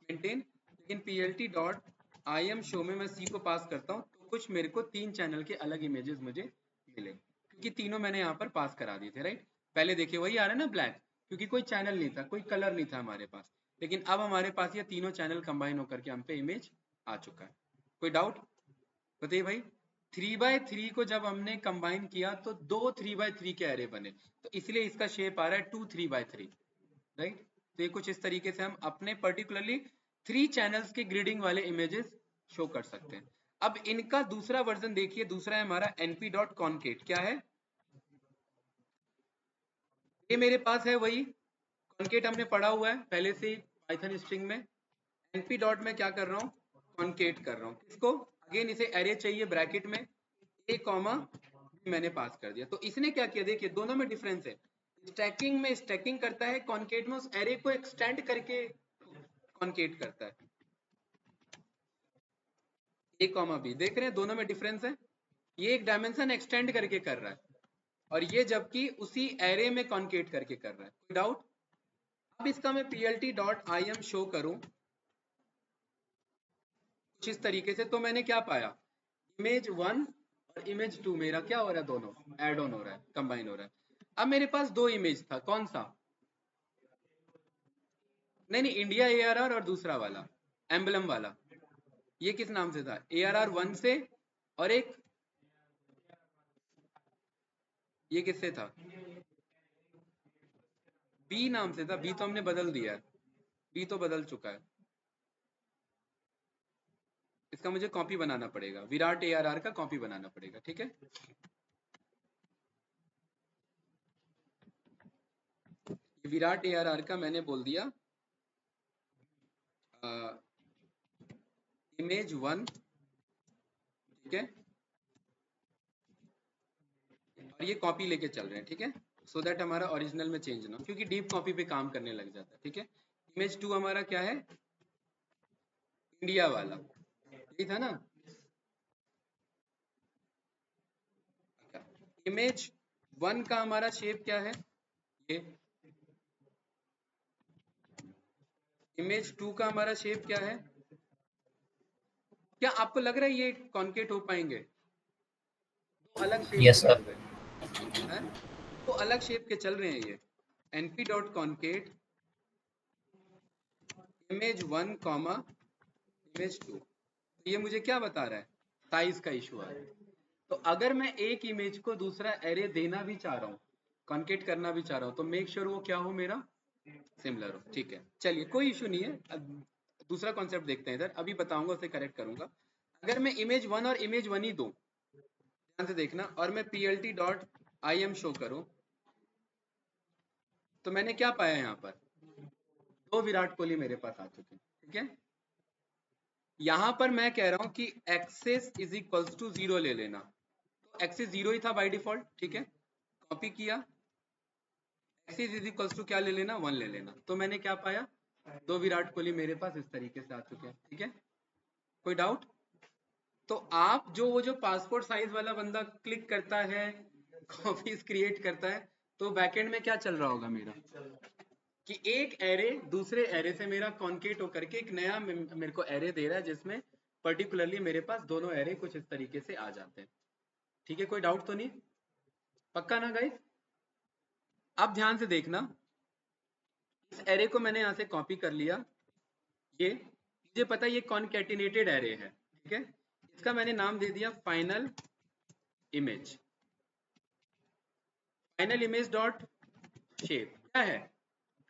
मेंटेन, लेकिन पीएलटी डॉट IM शो में मैं सी को पास करता हूँ तो कुछ मेरे को 3 चैनल के अलग इमेजेस मुझे मिले, क्योंकि तीनों मैंने यहाँ पर पास करा दिए थे, राइट। पहले देखिए वही आ रहा है ना ब्लैक, क्योंकि कोई चैनल नहीं था, कोई कलर नहीं था हमारे पास, लेकिन अब हमारे पास ये तीनों चैनल कंबाइन होकर के हम पे इमेज आ चुका है। कोई डाउट बताइए भाई। 3x3 को जब हमने कंबाइन किया तो 2 3x3 के एरे बने, तो इसलिए इसका शेप आ रहा है 2 3x3, राइट। तो ये कुछ इस तरीके से हम अपने पर्टिकुलरली 3 चैनल्स के ग्रिडिंग वाले इमेजेस शो कर सकते हैं। अब इनका दूसरा वर्जन देखिए, दूसरा है हमारा np.concat, क्या है ये, मेरे पास है वही कॉन्केट, हमने पढ़ा हुआ है पहले से पाइथन स्ट्रिंग में। np डॉट में क्या कर रहा हूँ, कॉन्केट कर रहा हूँ, किसको, अगेन इसे एरे चाहिए ब्रैकेट में, a कॉमा मैंने पास कर दिया, तो इसने क्या किया, देखिए दोनों में डिफरेंस है, स्टैकिंग में स्टैकिंग करता है, कॉन्केट में उस एरे को एक्सटेंड करके कॉन्केट करता है, a कॉमा b, देख रहे हैं दोनों में डिफरेंस है, ये एक डायमेंशन एक्सटेंड करके कर रहा है और ये जबकि उसी एरे में कॉन्केट करके कर रहा है। कोई डाउट। अब इसका मैं plt डॉट im शो करूं कुछ इस तरीके से, तो मैंने क्या पाया, इमेज 1 और इमेज 2 मेरा क्या हो रहा है, दोनों एड ऑन हो रहा है, कंबाइन हो रहा है। अब मेरे पास 2 इमेज था, कौन सा, नहीं इंडिया ARR और दूसरा वाला एम्बलम वाला, ये किस नाम से था, ARR 1 से, और एक ये किससे था, बी नाम से था, बी तो हमने बदल दिया है, बी तो बदल चुका है, इसका मुझे कॉपी बनाना पड़ेगा, विराट ARR का कॉपी बनाना पड़ेगा, ठीक है। विराट ARR का मैंने बोल दिया इमेज 1, ठीक है, और ये कॉपी लेके चल रहे हैं, ठीक है, सो दैट हमारा ओरिजिनल में चेंज ना हो, क्योंकि डीप कॉपी पे काम करने लग जाता है, ठीक है। इमेज 2 हमारा क्या है, इंडिया वाला, यही था ना। इमेज 1 का हमारा शेप क्या है, ये, इमेज 2 का हमारा शेप क्या है, क्या आपको लग रहा है ये कॉन्केट हो पाएंगे, दो अलग शेप यस के सर। चल रहे हैं, तो अलग शेप के चल रहे हैं ये, np.concat इमेज 1 कॉमा इमेज 2, ये मुझे क्या बता रहा है, साइज का इशू है। तो अगर मैं एक इमेज को दूसरा एरे देना भी चाह रहा हूँ, कॉन्केट करना भी चाह रहा हूँ, तो मेक श्योर वो क्या हो, मेरा सिमिलर हो, ठीक है। चलिए कोई इशू नहीं है, अब दूसरा कॉन्सेप्ट देखते हैं इधर, अभी बताऊंगा उसे करेक्ट करूंगा। अगर मैं इमेज 1 और इमेज 1 ही दूं, ध्यान से देखना, और मैं plt डॉट im शो करूं, तो मैंने क्या पाया, यहाँ पर 2 विराट कोहली मेरे पास आ चुके हैं, ठीक है। यहाँ पर मैं कह रहा हूँ कि एक्सेस इज इक्वल्स टू 0 ले लेना, तो एक्सेस 0 ही था बाय डिफॉल्ट, ठीक है, कॉपी किया, एक्सेस इज इक्वल्स टू क्या ले लेना, 1 ले लेना, तो मैंने क्या पाया, 2 विराट कोहली मेरे पास इस तरीके से आ चुके हैं, ठीक है। कोई डाउट। तो आप जो वो जो पासपोर्ट साइज वाला बंदा क्लिक करता है, कॉपीज क्रिएट करता है, तो बैकएंड में क्या चल रहा होगा मेरा कि एक एरे दूसरे एरे से मेरा कॉन्केट होकर के एक नया मेरे को एरे दे रहा है जिसमें पर्टिकुलरली मेरे पास दोनों एरे कुछ इस तरीके से आ जाते हैं। ठीक है, कोई डाउट तो नहीं? पक्का ना गाइस? अब ध्यान से देखना, इस एरे को मैंने यहां से कॉपी कर लिया, ये मुझे पता है ये कॉन्केटिनेटेड एरे है, ठीक है। इसका मैंने नाम दे दिया final image. Final image dot shape क्या है,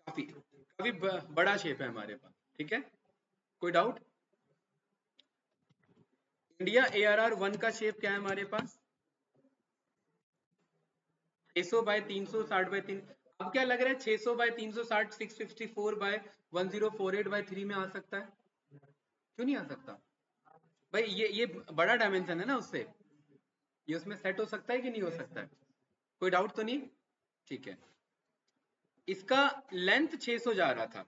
काफी काफी बड़ा शेप है हमारे पास, ठीक है। कोई डाउट? इंडिया ARR1 का शेप क्या है हमारे पास, 600 बाय 360 बाय 3। अब क्या लग रहा है 600 बाय 360 654 बाय 1048 बाय 3 में आ सकता है? क्यों नहीं आ सकता भाई? ये बड़ा डायमेंशन है ना, उससे ये उसमें सेट हो सकता है कि नहीं हो सकता है? कोई डाउट तो नहीं? ठीक है, इसका लेंथ 600 जा रहा था,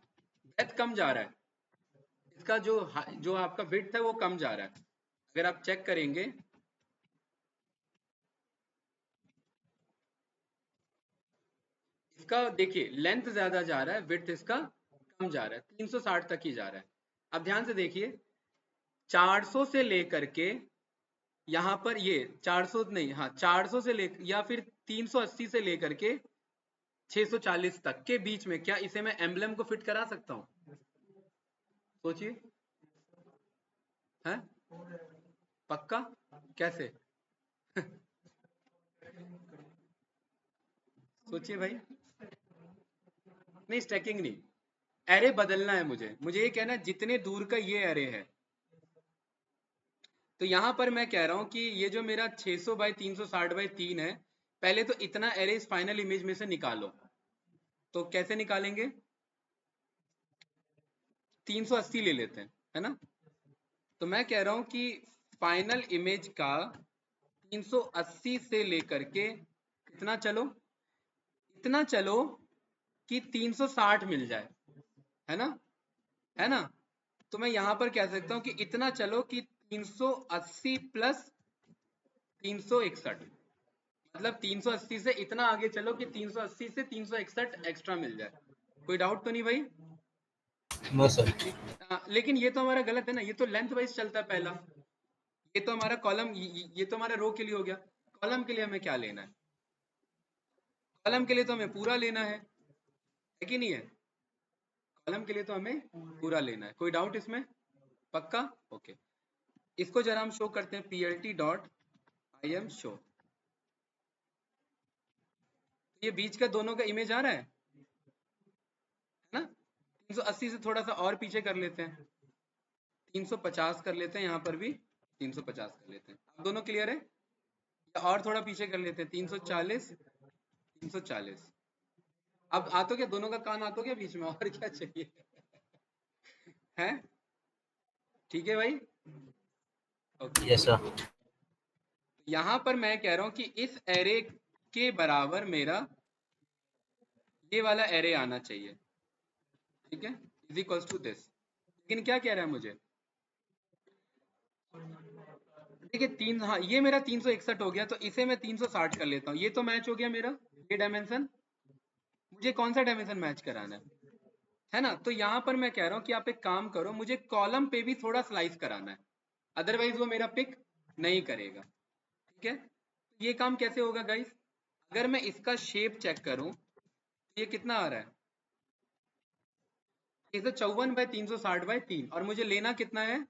ब्रेथ कम जा रहा है, इसका जो आपका विड्थ है वो कम जा रहा है। अगर आप चेक करेंगे, इसका देखिए लेंथ ज्यादा जा रहा है, विड्थ इसका कम जा रहा है, 360 तक ही जा रहा है। अब ध्यान से देखिए, 400 से लेकर के यहाँ पर ये 400 नहीं, हाँ 400 से ले या फिर 380 से लेकर के 640 तक के बीच में क्या इसे मैं एम्बलम को फिट करा सकता हूँ? सोचिए, है पक्का? कैसे? सोचिए भाई। नहीं, स्टैकिंग नहीं, एरे बदलना है मुझे ये कहना है जितने दूर का ये एरे है, तो यहां पर मैं कह रहा हूं कि ये जो मेरा 600 बाई 360 बाई 3 है, पहले तो इतना एरे इस फाइनल इमेज में से निकालो। तो कैसे निकालेंगे? 380 ले लेते हैं, है ना। तो मैं कह रहा हूं कि फाइनल इमेज का 380 से लेकर के कितना चलो, इतना चलो कि 360 मिल जाए, है ना, है ना। तो मैं यहां पर कह सकता हूं कि इतना चलो कि 380 प्लस 361, मतलब 380 से इतना आगे चलो कि 380 से 361 एक्स्ट्रा मिल जाए। कोई डाउट तो नहीं भाई? No sir. लेकिन ये तो हमारा गलत है ना, ये तो लेंथ वाइज चलता है पहला, ये तो हमारा कॉलम, ये तो हमारा रो के लिए हो गया। कॉलम के लिए हमें क्या लेना है? कॉलम के लिए तो हमें पूरा लेना है कि नहीं है? कॉलम के लिए तो हमें पूरा लेना है। कोई डाउट इसमें? पक्का? ओके, इसको जरा हम शो करते हैं, plt डॉट im शो। ये बीच का दोनों का इमेज आ रहा है ना। 380 से थोड़ा सा और पीछे कर लेते हैं, 350 कर लेते हैं, यहाँ पर भी 350 कर लेते हैं। अब दोनों क्लियर है? या और थोड़ा पीछे कर लेते हैं, 340 340। अब आ तो क्या, दोनों का कान आ तो क्या बीच में, और क्या चाहिए? है? ठीक है भाई, ओके। Yes sir. यहाँ पर मैं कह रहा हूँ कि इस एरे के बराबर मेरा ये वाला एरे आना चाहिए, ठीक है, इज इक्वल्स टू दिस। लेकिन क्या कह रहा है मुझे, देखिए तीन, हाँ ये मेरा 361 हो गया, तो इसे मैं 360 कर लेता हूँ, ये तो मैच हो गया मेरा, ये डायमेंशन। मुझे कौन सा डायमेंशन मैच कराना है ना। तो यहाँ पर मैं कह रहा हूँ कि आप एक काम करो, मुझे कॉलम पे भी थोड़ा स्लाइस कराना है, अदरवाइज वो मेरा पिक नहीं करेगा, ठीक है। ये काम कैसे होगा गाइस? अगर मैं इसका शेप चेक करूं तो ये कितना आ रहा है, 154 बाय 360 बाय 3, और मुझे लेना कितना है,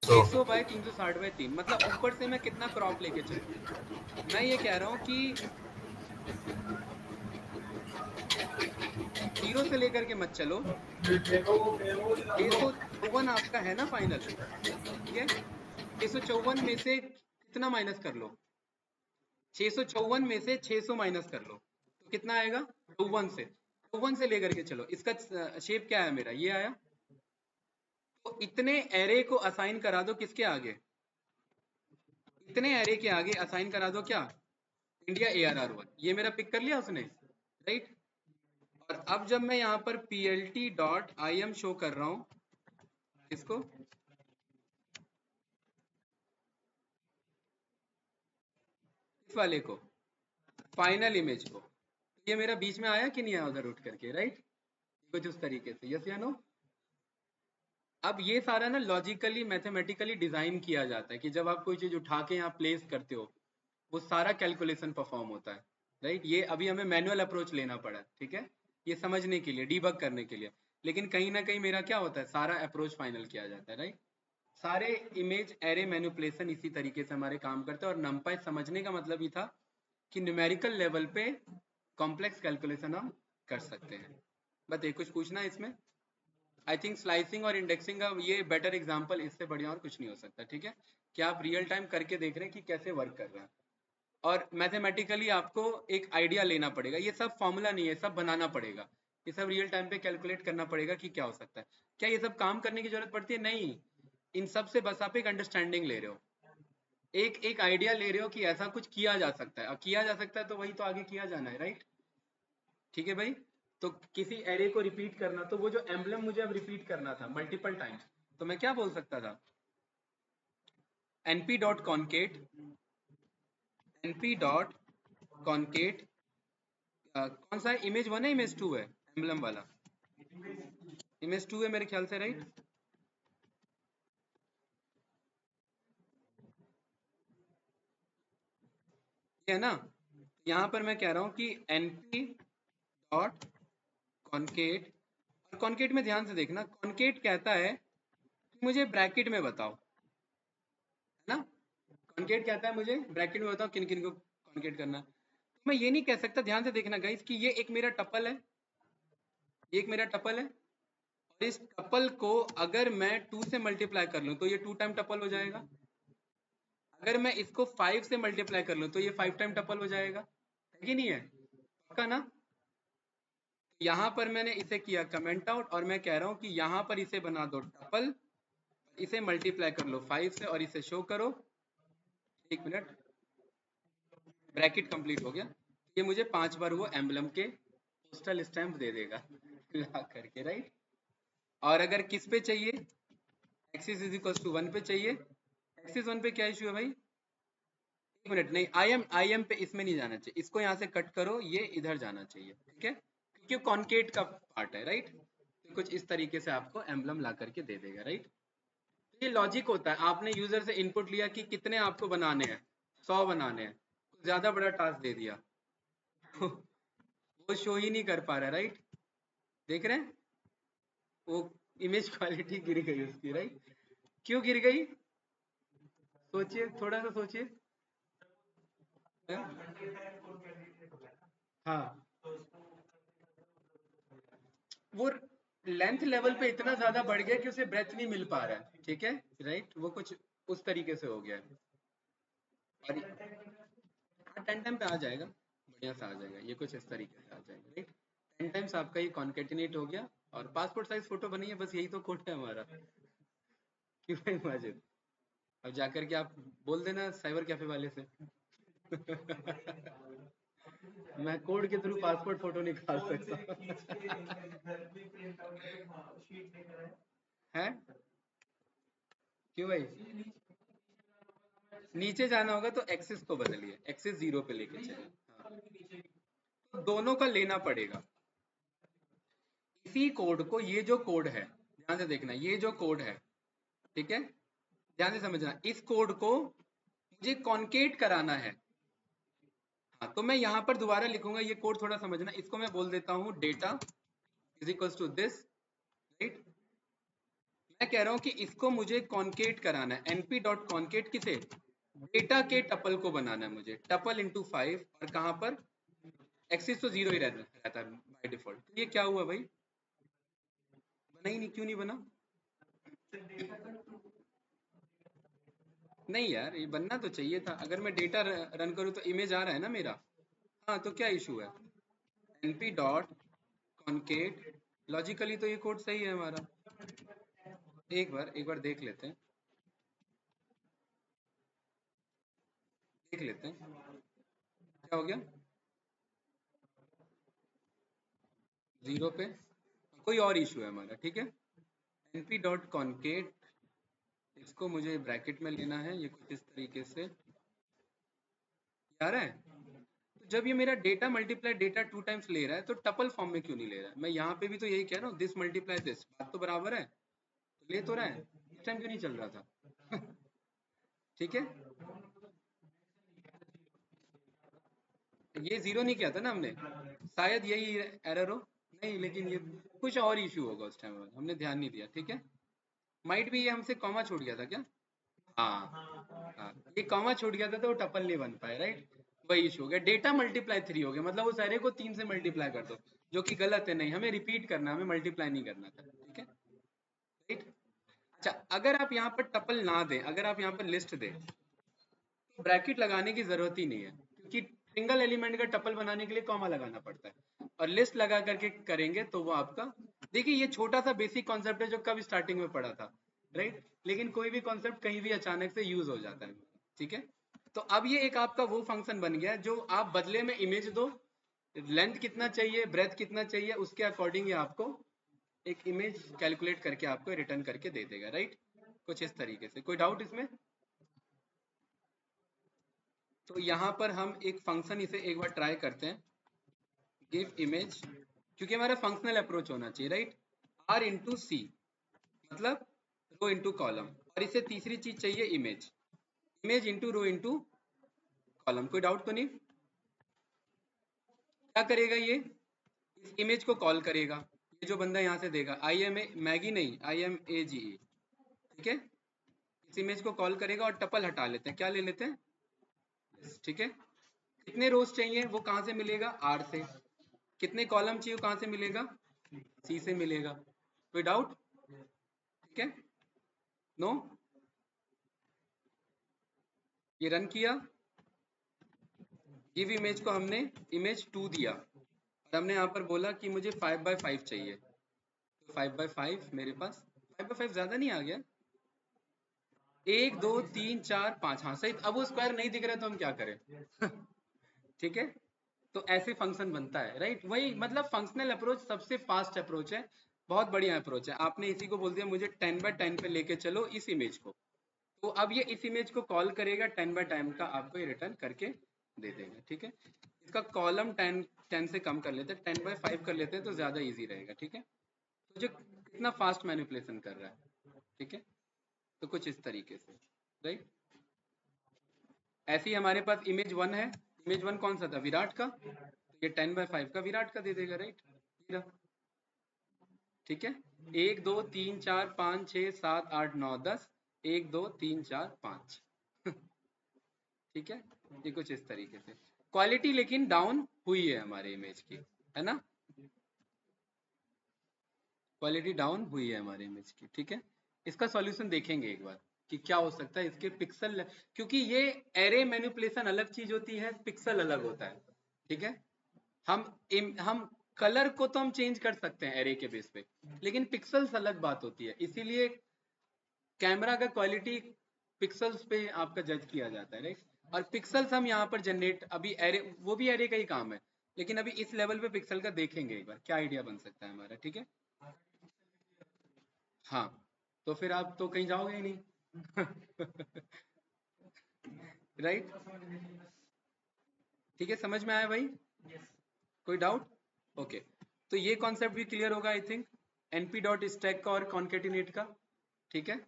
600 बाय 360 बाय 3। मतलब ऊपर से मैं कितना क्रॉप लेके चलूं? मैं ये कह रहा हूं कि 0 से लेकर के मत चलो, 654 आपका है ना फाइनल, ठीक है। 654 में से कितना माइनस कर लो, 654 में से 600 माइनस कर लो, तो कितना आएगा, 54 से, 54 से लेकर के चलो। इसका शेप क्या है मेरा, ये आया। तो इतने एरे को असाइन करा दो किसके आगे, इतने एरे के आगे असाइन करा दो क्या, इंडिया ARR1। ये मेरा पिक कर लिया उसने, राइट। और अब जब मैं यहाँ पर plt डॉट im शो कर रहा हूँ, इसको इस वाले को, फाइनल इमेज को। ये मेरा बीच में आया कि नहीं आया उधर उठ करके, राइट? कुछ उस तरीके से, यस या नो? अब ये सारा ना लॉजिकली मैथमेटिकली डिजाइन किया जाता है कि जब आप कोई चीज उठा के यहाँ प्लेस करते हो वो सारा कैलकुलेशन परफॉर्म होता है, राइट? ये अभी हमें मैनुअल अप्रोच लेना पड़ा, ठीक है, ये समझने के लिए, डीबग करने के लिए। लेकिन कहीं ना कहीं मेरा क्या होता है, सारा अप्रोच फाइनल किया जाता है, राइट? सारे इमेज एरे मैनिपुलेशन इसी तरीके से हमारे काम करते हैं। और नंपाई समझने का मतलब ही था कि न्यूमेरिकल लेवल पे कॉम्प्लेक्स कैलकुलेशन हम कर सकते हैं। बताइए, कुछ पूछना है इसमें? आई थिंक स्लाइसिंग और इंडेक्सिंग का ये बेटर एग्जांपल, इससे बढ़िया और कुछ नहीं हो सकता, ठीक है, कि आप रियल टाइम करके देख रहे हैं कि कैसे वर्क कर रहा है। और मैथमेटिकली आपको एक आइडिया लेना पड़ेगा, ये सब फॉर्मूला नहीं है, सब बनाना पड़ेगा, ये सब रियल टाइम पे कैलकुलेट करना पड़ेगा कि क्या हो सकता है। क्या ये सब काम करने की जरूरत पड़ती है? नहीं, इन सब से बस आप एक अंडरस्टैंडिंग ले रहे हो, एक एक आइडिया ले रहे हो कि ऐसा कुछ किया जा सकता है। अब किया जा सकता है तो वही तो आगे किया जाना है, राइट? ठीक है भाई। तो किसी एरे को रिपीट करना, तो वो जो एम्बलम मुझे अब रिपीट करना था मल्टीपल टाइम्स, तो मैं क्या बोल सकता था, np dot concat, np dot concat, कौन सा है, इमेज 1 है इमेज 2 है, एम्बलम वाला इमेज 2 है मेरे ख्याल से, राइट? ये है ना? यहाँ पर मैं कह रहा हूँ कि np डॉट कॉन्केट, और कॉन्केट में ध्यान से देखना, कॉन्केट कहता है कि मुझे ब्रैकेट में बताओ, है ना? कॉन्केट कहता है मुझे ब्रैकेट में बताओ किन किन को कॉन्केट करना है। तो मैं ये नहीं कह सकता, ध्यान से देखना गाइस, कि ये एक मेरा टपल है, ये एक मेरा टपल है, और इस टपल को अगर मैं 2 से मल्टीप्लाई कर लूं तो ये 2 टाइम टपल हो जाएगा। अगर मैं इसको 5 से मल्टीप्लाई कर लूं तो ये 5 टाइम टपल हो जाएगा, है कि नहीं है? पक्का ना? यहाँ पर मैंने इसे किया कमेंट आउट, और मैं कह रहा हूँ कि यहाँ पर इसे बना दो टपल, इसे मल्टीप्लाई कर लो 5 से और इसे शो करो। 1 मिनट, ब्रैकेट कंप्लीट हो गया। ये मुझे 5 बार वो एम्बलम के पोस्टल स्टैंप दे देगा ला करके, राइट? और अगर किस पे चाहिए, एक्सिस इज इक्वल टू 1 पे चाहिए, एक्सिस 1 पे क्या इशू है भाई? 1 मिनट, नहीं, आई एम पे इसमें नहीं जाना चाहिए, इसको यहाँ से कट करो, ये इधर जाना चाहिए, ठीक है, क्योंकि कॉन्केट का पार्ट है, राइट? तो कुछ इस तरीके से आपको एम्बलम ला करके दे देगा, राइट? तो ये लॉजिक होता है, आपने यूजर से इनपुट लिया कि कितने आपको बनाने हैं, 100 बनाने हैं, कुछ ज्यादा बड़ा टास्क दे दिया वो शो ही नहीं कर पा रहा, राइट? देख रहे हैं, वो इमेज क्वालिटी गिर गई उसकी, राइट? क्यों गिर गई? सोचिए, थोड़ा सा सोचिए। हाँ, वो लेंथ लेवल पे इतना ज्यादा बढ़ गया कि उसे ब्रेथ नहीं मिल पा रहा है, ठीक है, राइट? वो कुछ उस तरीके से हो गया है। और हाँ, 10 टाइम पे आ जाएगा, बढ़िया से आ जाएगा, ये कुछ इस तरीके से आ जाएगा, राइट? 10 टाइम्स आपका ये कॉन्केटिनेट हो गया, और पासपोर्ट साइज फोटो बनी है, बस यही तो कोड है हमारा क्यों भाई माजिद? अब जाकर के आप बोल देना साइबर कैफे वाले से मैं कोड के थ्रू पासपोर्ट फोटो निकाल सकता है। क्यों भाई? नीचे जाना होगा तो एक्सिस को बदलिए, एक्सिस 0 पे लेके चलिए। हाँ, तो दोनों का लेना पड़ेगा। इसी कोड को, ये जो कोड है, ध्यान से देखना, ये जो कोड है, ठीक है, ध्यान से समझना, इस कोड को मुझे कॉन्केट कराना है। हाँ, तो मैं यहाँ पर दोबारा लिखूंगा, ये कोड थोड़ा समझना, इसको मैं बोल देता हूँ data is equal to this, right? मैं कह रहा हूँ कि इसको मुझे कॉन्केट कराना है, np डॉट कॉन्केट किसे, डेटा के टपल को बनाना है मुझे, टपल इंटू 5, और कहाँ पर, एक्सिस तो 0 ही रहता है बाय डिफॉल्ट। तो ये क्या हुआ भाई, बना ही नहीं, क्यों नहीं बना? नहीं यार, ये बनना तो चाहिए था, अगर मैं डेटा रन करूँ तो इमेज आ रहा है ना मेरा। हाँ, तो क्या इशू है, np डॉट कॉन्केट, लॉजिकली तो ये कोड सही है हमारा। एक बार देख लेते हैं, देख लेते हैं क्या हो गया। 0 पे कोई और इशू है हमारा, ठीक है। np डॉट कॉन्केट, इसको मुझे ब्रैकेट में लेना है, ये कुछ इस तरीके से आ रहा है। तो जब ये मेरा डेटा मल्टीप्लाई डेटा 2 टाइम्स ले रहा है तो टपल फॉर्म में क्यों नहीं ले रहा है? मैं यहाँ पे भी तो यही कह रहा हूँ, दिस मल्टीप्लाई दिस, बात तो बराबर है, तो ले तो रहा है, इस टाइम क्यों नहीं चल रहा था? ठीक है, ये जीरो नहीं किया था ना हमने, शायद यही एरर हो, नहीं लेकिन ये कुछ और इशू होगा उस टाइम, हमने ध्यान नहीं दिया। ठीक है, माइट भी ये हमसे कॉमा छूट गया था क्या? हाँ हाँ, ये कॉमा छूट गया था तो वो टपल नहीं बन पाया, राइट, वही इशू हो गया। डेटा मल्टीप्लाई 3 हो गया, मतलब उस एरे को 3 से मल्टीप्लाई कर दो, जो कि गलत है, नहीं हमें रिपीट करना, हमें मल्टीप्लाई नहीं करना था। ठीक है, राइट। अच्छा, अगर आप यहाँ पर टपल ना दें, अगर आप यहाँ पर लिस्ट दें, तो ब्रैकेट लगाने की जरूरत ही नहीं है, क्योंकि सिंगल एलिमेंट का टपल बनाने के लिए कॉमा लगाना पड़ता है, और लिस्ट लगा करके करेंगे तो वो आपका, देखिए ये छोटा सा बेसिक कॉन्सेप्ट है जो कब स्टार्टिंग में पढ़ा था, राइट, लेकिन कोई भी कॉन्सेप्ट कहीं भी अचानक से यूज हो जाता है। ठीक है, तो अब ये एक आपका वो फंक्शन बन गया जो आप बदले में इमेज दो, लेंथ कितना चाहिए, ब्रेथ कितना चाहिए, उसके अकॉर्डिंग ये आपको एक इमेज कैलकुलेट करके आपको रिटर्न करके दे देगा, राइट, कुछ इस तरीके से। कोई डाउट इसमें? तो यहाँ पर हम एक फंक्शन इसे एक बार ट्राई करते हैं, गिव इमेज, क्योंकि हमारा फंक्शनल अप्रोच होना चाहिए, राइट, आर इंटू सी, मतलब रो इंटू कॉलम, और इसे तीसरी चीज चाहिए image, image into rho into column. कोई डाउट तो नहीं? क्या करेगा ये, इस इमेज को कॉल करेगा, ये जो बंदा यहाँ से देगा, आई एम ए मैगी नहीं, आई एम ए जी ई, ठीक है, इस इमेज को कॉल करेगा और टपल हटा लेते हैं, क्या ले लेते हैं, ठीक है। कितने रोज चाहिए वो कहाँ से मिलेगा, आर से। कितने कॉलम चाहिए वो कहाँ से मिलेगा, सी से मिलेगा। कोई डाउट? ठीक है, नो, ये रन किया, गिव इमेज को हमने इमेज 2 दिया, और हमने यहाँ पर बोला कि मुझे 5x5 चाहिए, तो 5x5 मेरे पास, 5x5 ज्यादा नहीं आ गया, 1 2 3 4 5, हाँ सही। अब वो स्क्वायर नहीं दिख रहा तो हम क्या करें? ठीक है, तो ऐसे फंक्शन बनता है, राइट, वही मतलब फंक्शनल अप्रोच सबसे फास्ट अप्रोच है, बहुत बढ़िया अप्रोच है। आपने इसी को बोल दिया मुझे 10x10 पे लेके चलो इस इमेज को, तो अब ये इस इमेज को कॉल करेगा, 10x10 का आपको ये रिटर्न करके दे देगा। ठीक है, इसका कॉलम 10 से कम कर लेते हैं, 10x5 कर लेते हैं तो ज्यादा इजी रहेगा। ठीक है, तो जो कितना फास्ट मैनिपुलेशन कर रहा है। ठीक है, तो कुछ इस तरीके से, राइट। ऐसे ही हमारे पास इमेज 1 है, इमेज 1 कौन सा था, विराट का, तो ये 10x5 का विराट का दे देगा, राइट। ठीक है, 1 2 3 4 5 6 7 8 9 10, 1 2 3 4 5। ठीक है, ये कुछ इस तरीके से। क्वालिटी लेकिन डाउन हुई है हमारे इमेज की, है ना, क्वालिटी डाउन हुई है हमारे इमेज की। ठीक है, इसका सॉल्यूशन देखेंगे एक बार कि क्या हो सकता है इसके पिक्सल, क्योंकि ये एरे मैनिपुलेशन अलग चीज होती है, पिक्सल अलग होता है। ठीक है, हम कलर को तो हम चेंज कर सकते हैं एरे के बेस पे, लेकिन पिक्सल्स अलग बात होती है, इसीलिए कैमरा का क्वालिटी पिक्सल्स पे आपका जज किया जाता है, राइट। और पिक्सल्स हम यहाँ पर जनरेट, अभी एरे, वो भी एरे का ही काम है, लेकिन अभी इस लेवल पे पिक्सल का देखेंगे एक बार क्या आइडिया बन सकता है हमारा। ठीक है, हाँ, तो फिर आप तो कहीं जाओगे ही नहीं। राइट, ठीक है, समझ में आया भाई? कोई डाउट? ओके, तो ये कॉन्सेप्ट भी क्लियर होगा I think, np dot stack का और कॉन्केटिनेट का। ठीक है,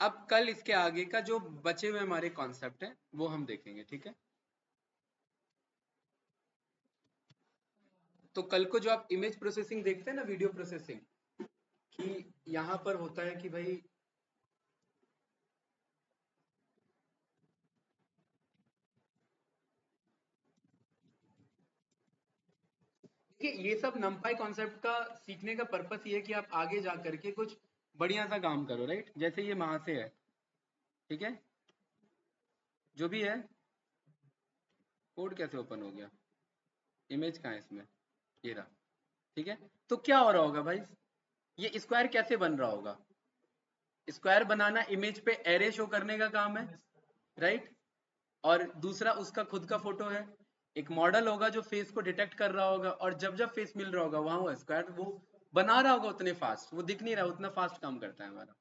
अब कल इसके आगे का जो बचे हुए हमारे कॉन्सेप्ट हैं वो हम देखेंगे। ठीक है, तो कल को जो आप इमेज प्रोसेसिंग देखते हैं ना, वीडियो प्रोसेसिंग, कि यहाँ पर होता है कि भाई देखिए, ये सब नंपाई कॉन्सेप्ट का सीखने का पर्पस ये है कि आप आगे जा करके कुछ बढ़िया सा काम करो, राइट। जैसे ये वहां से है, ठीक है, जो भी है, कोड कैसे ओपन हो गया, इमेज कहाँ है इसमें, ये रहा। ठीक है, तो क्या हो रहा होगा भाई, ये स्क्वायर कैसे बन रहा होगा, स्क्वायर बनाना इमेज पे एरे शो करने का काम है, राइट, और दूसरा उसका खुद का फोटो है, एक मॉडल होगा जो फेस को डिटेक्ट कर रहा होगा, और जब जब फेस मिल रहा होगा वहां वो स्क्वायर वो बना रहा होगा, उतने फास्ट वो दिख नहीं रहा, उतना फास्ट काम करता है हमारा।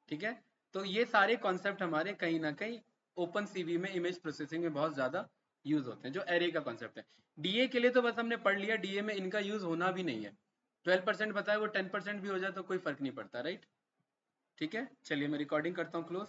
ठीक है, तो ये सारे कॉन्सेप्ट हमारे कहीं ना कहीं ओपन सीवी में इमेज प्रोसेसिंग में बहुत ज्यादा यूज होते हैं, जो एरे का कॉन्सेप्ट है। डीए के लिए तो बस हमने पढ़ लिया, डीए में इनका यूज होना भी नहीं है। 12% बताया, वो 10% भी हो जाए तो कोई फर्क नहीं पड़ता, राइट। ठीक है, चलिए मैं रिकॉर्डिंग करता हूँ क्लोज।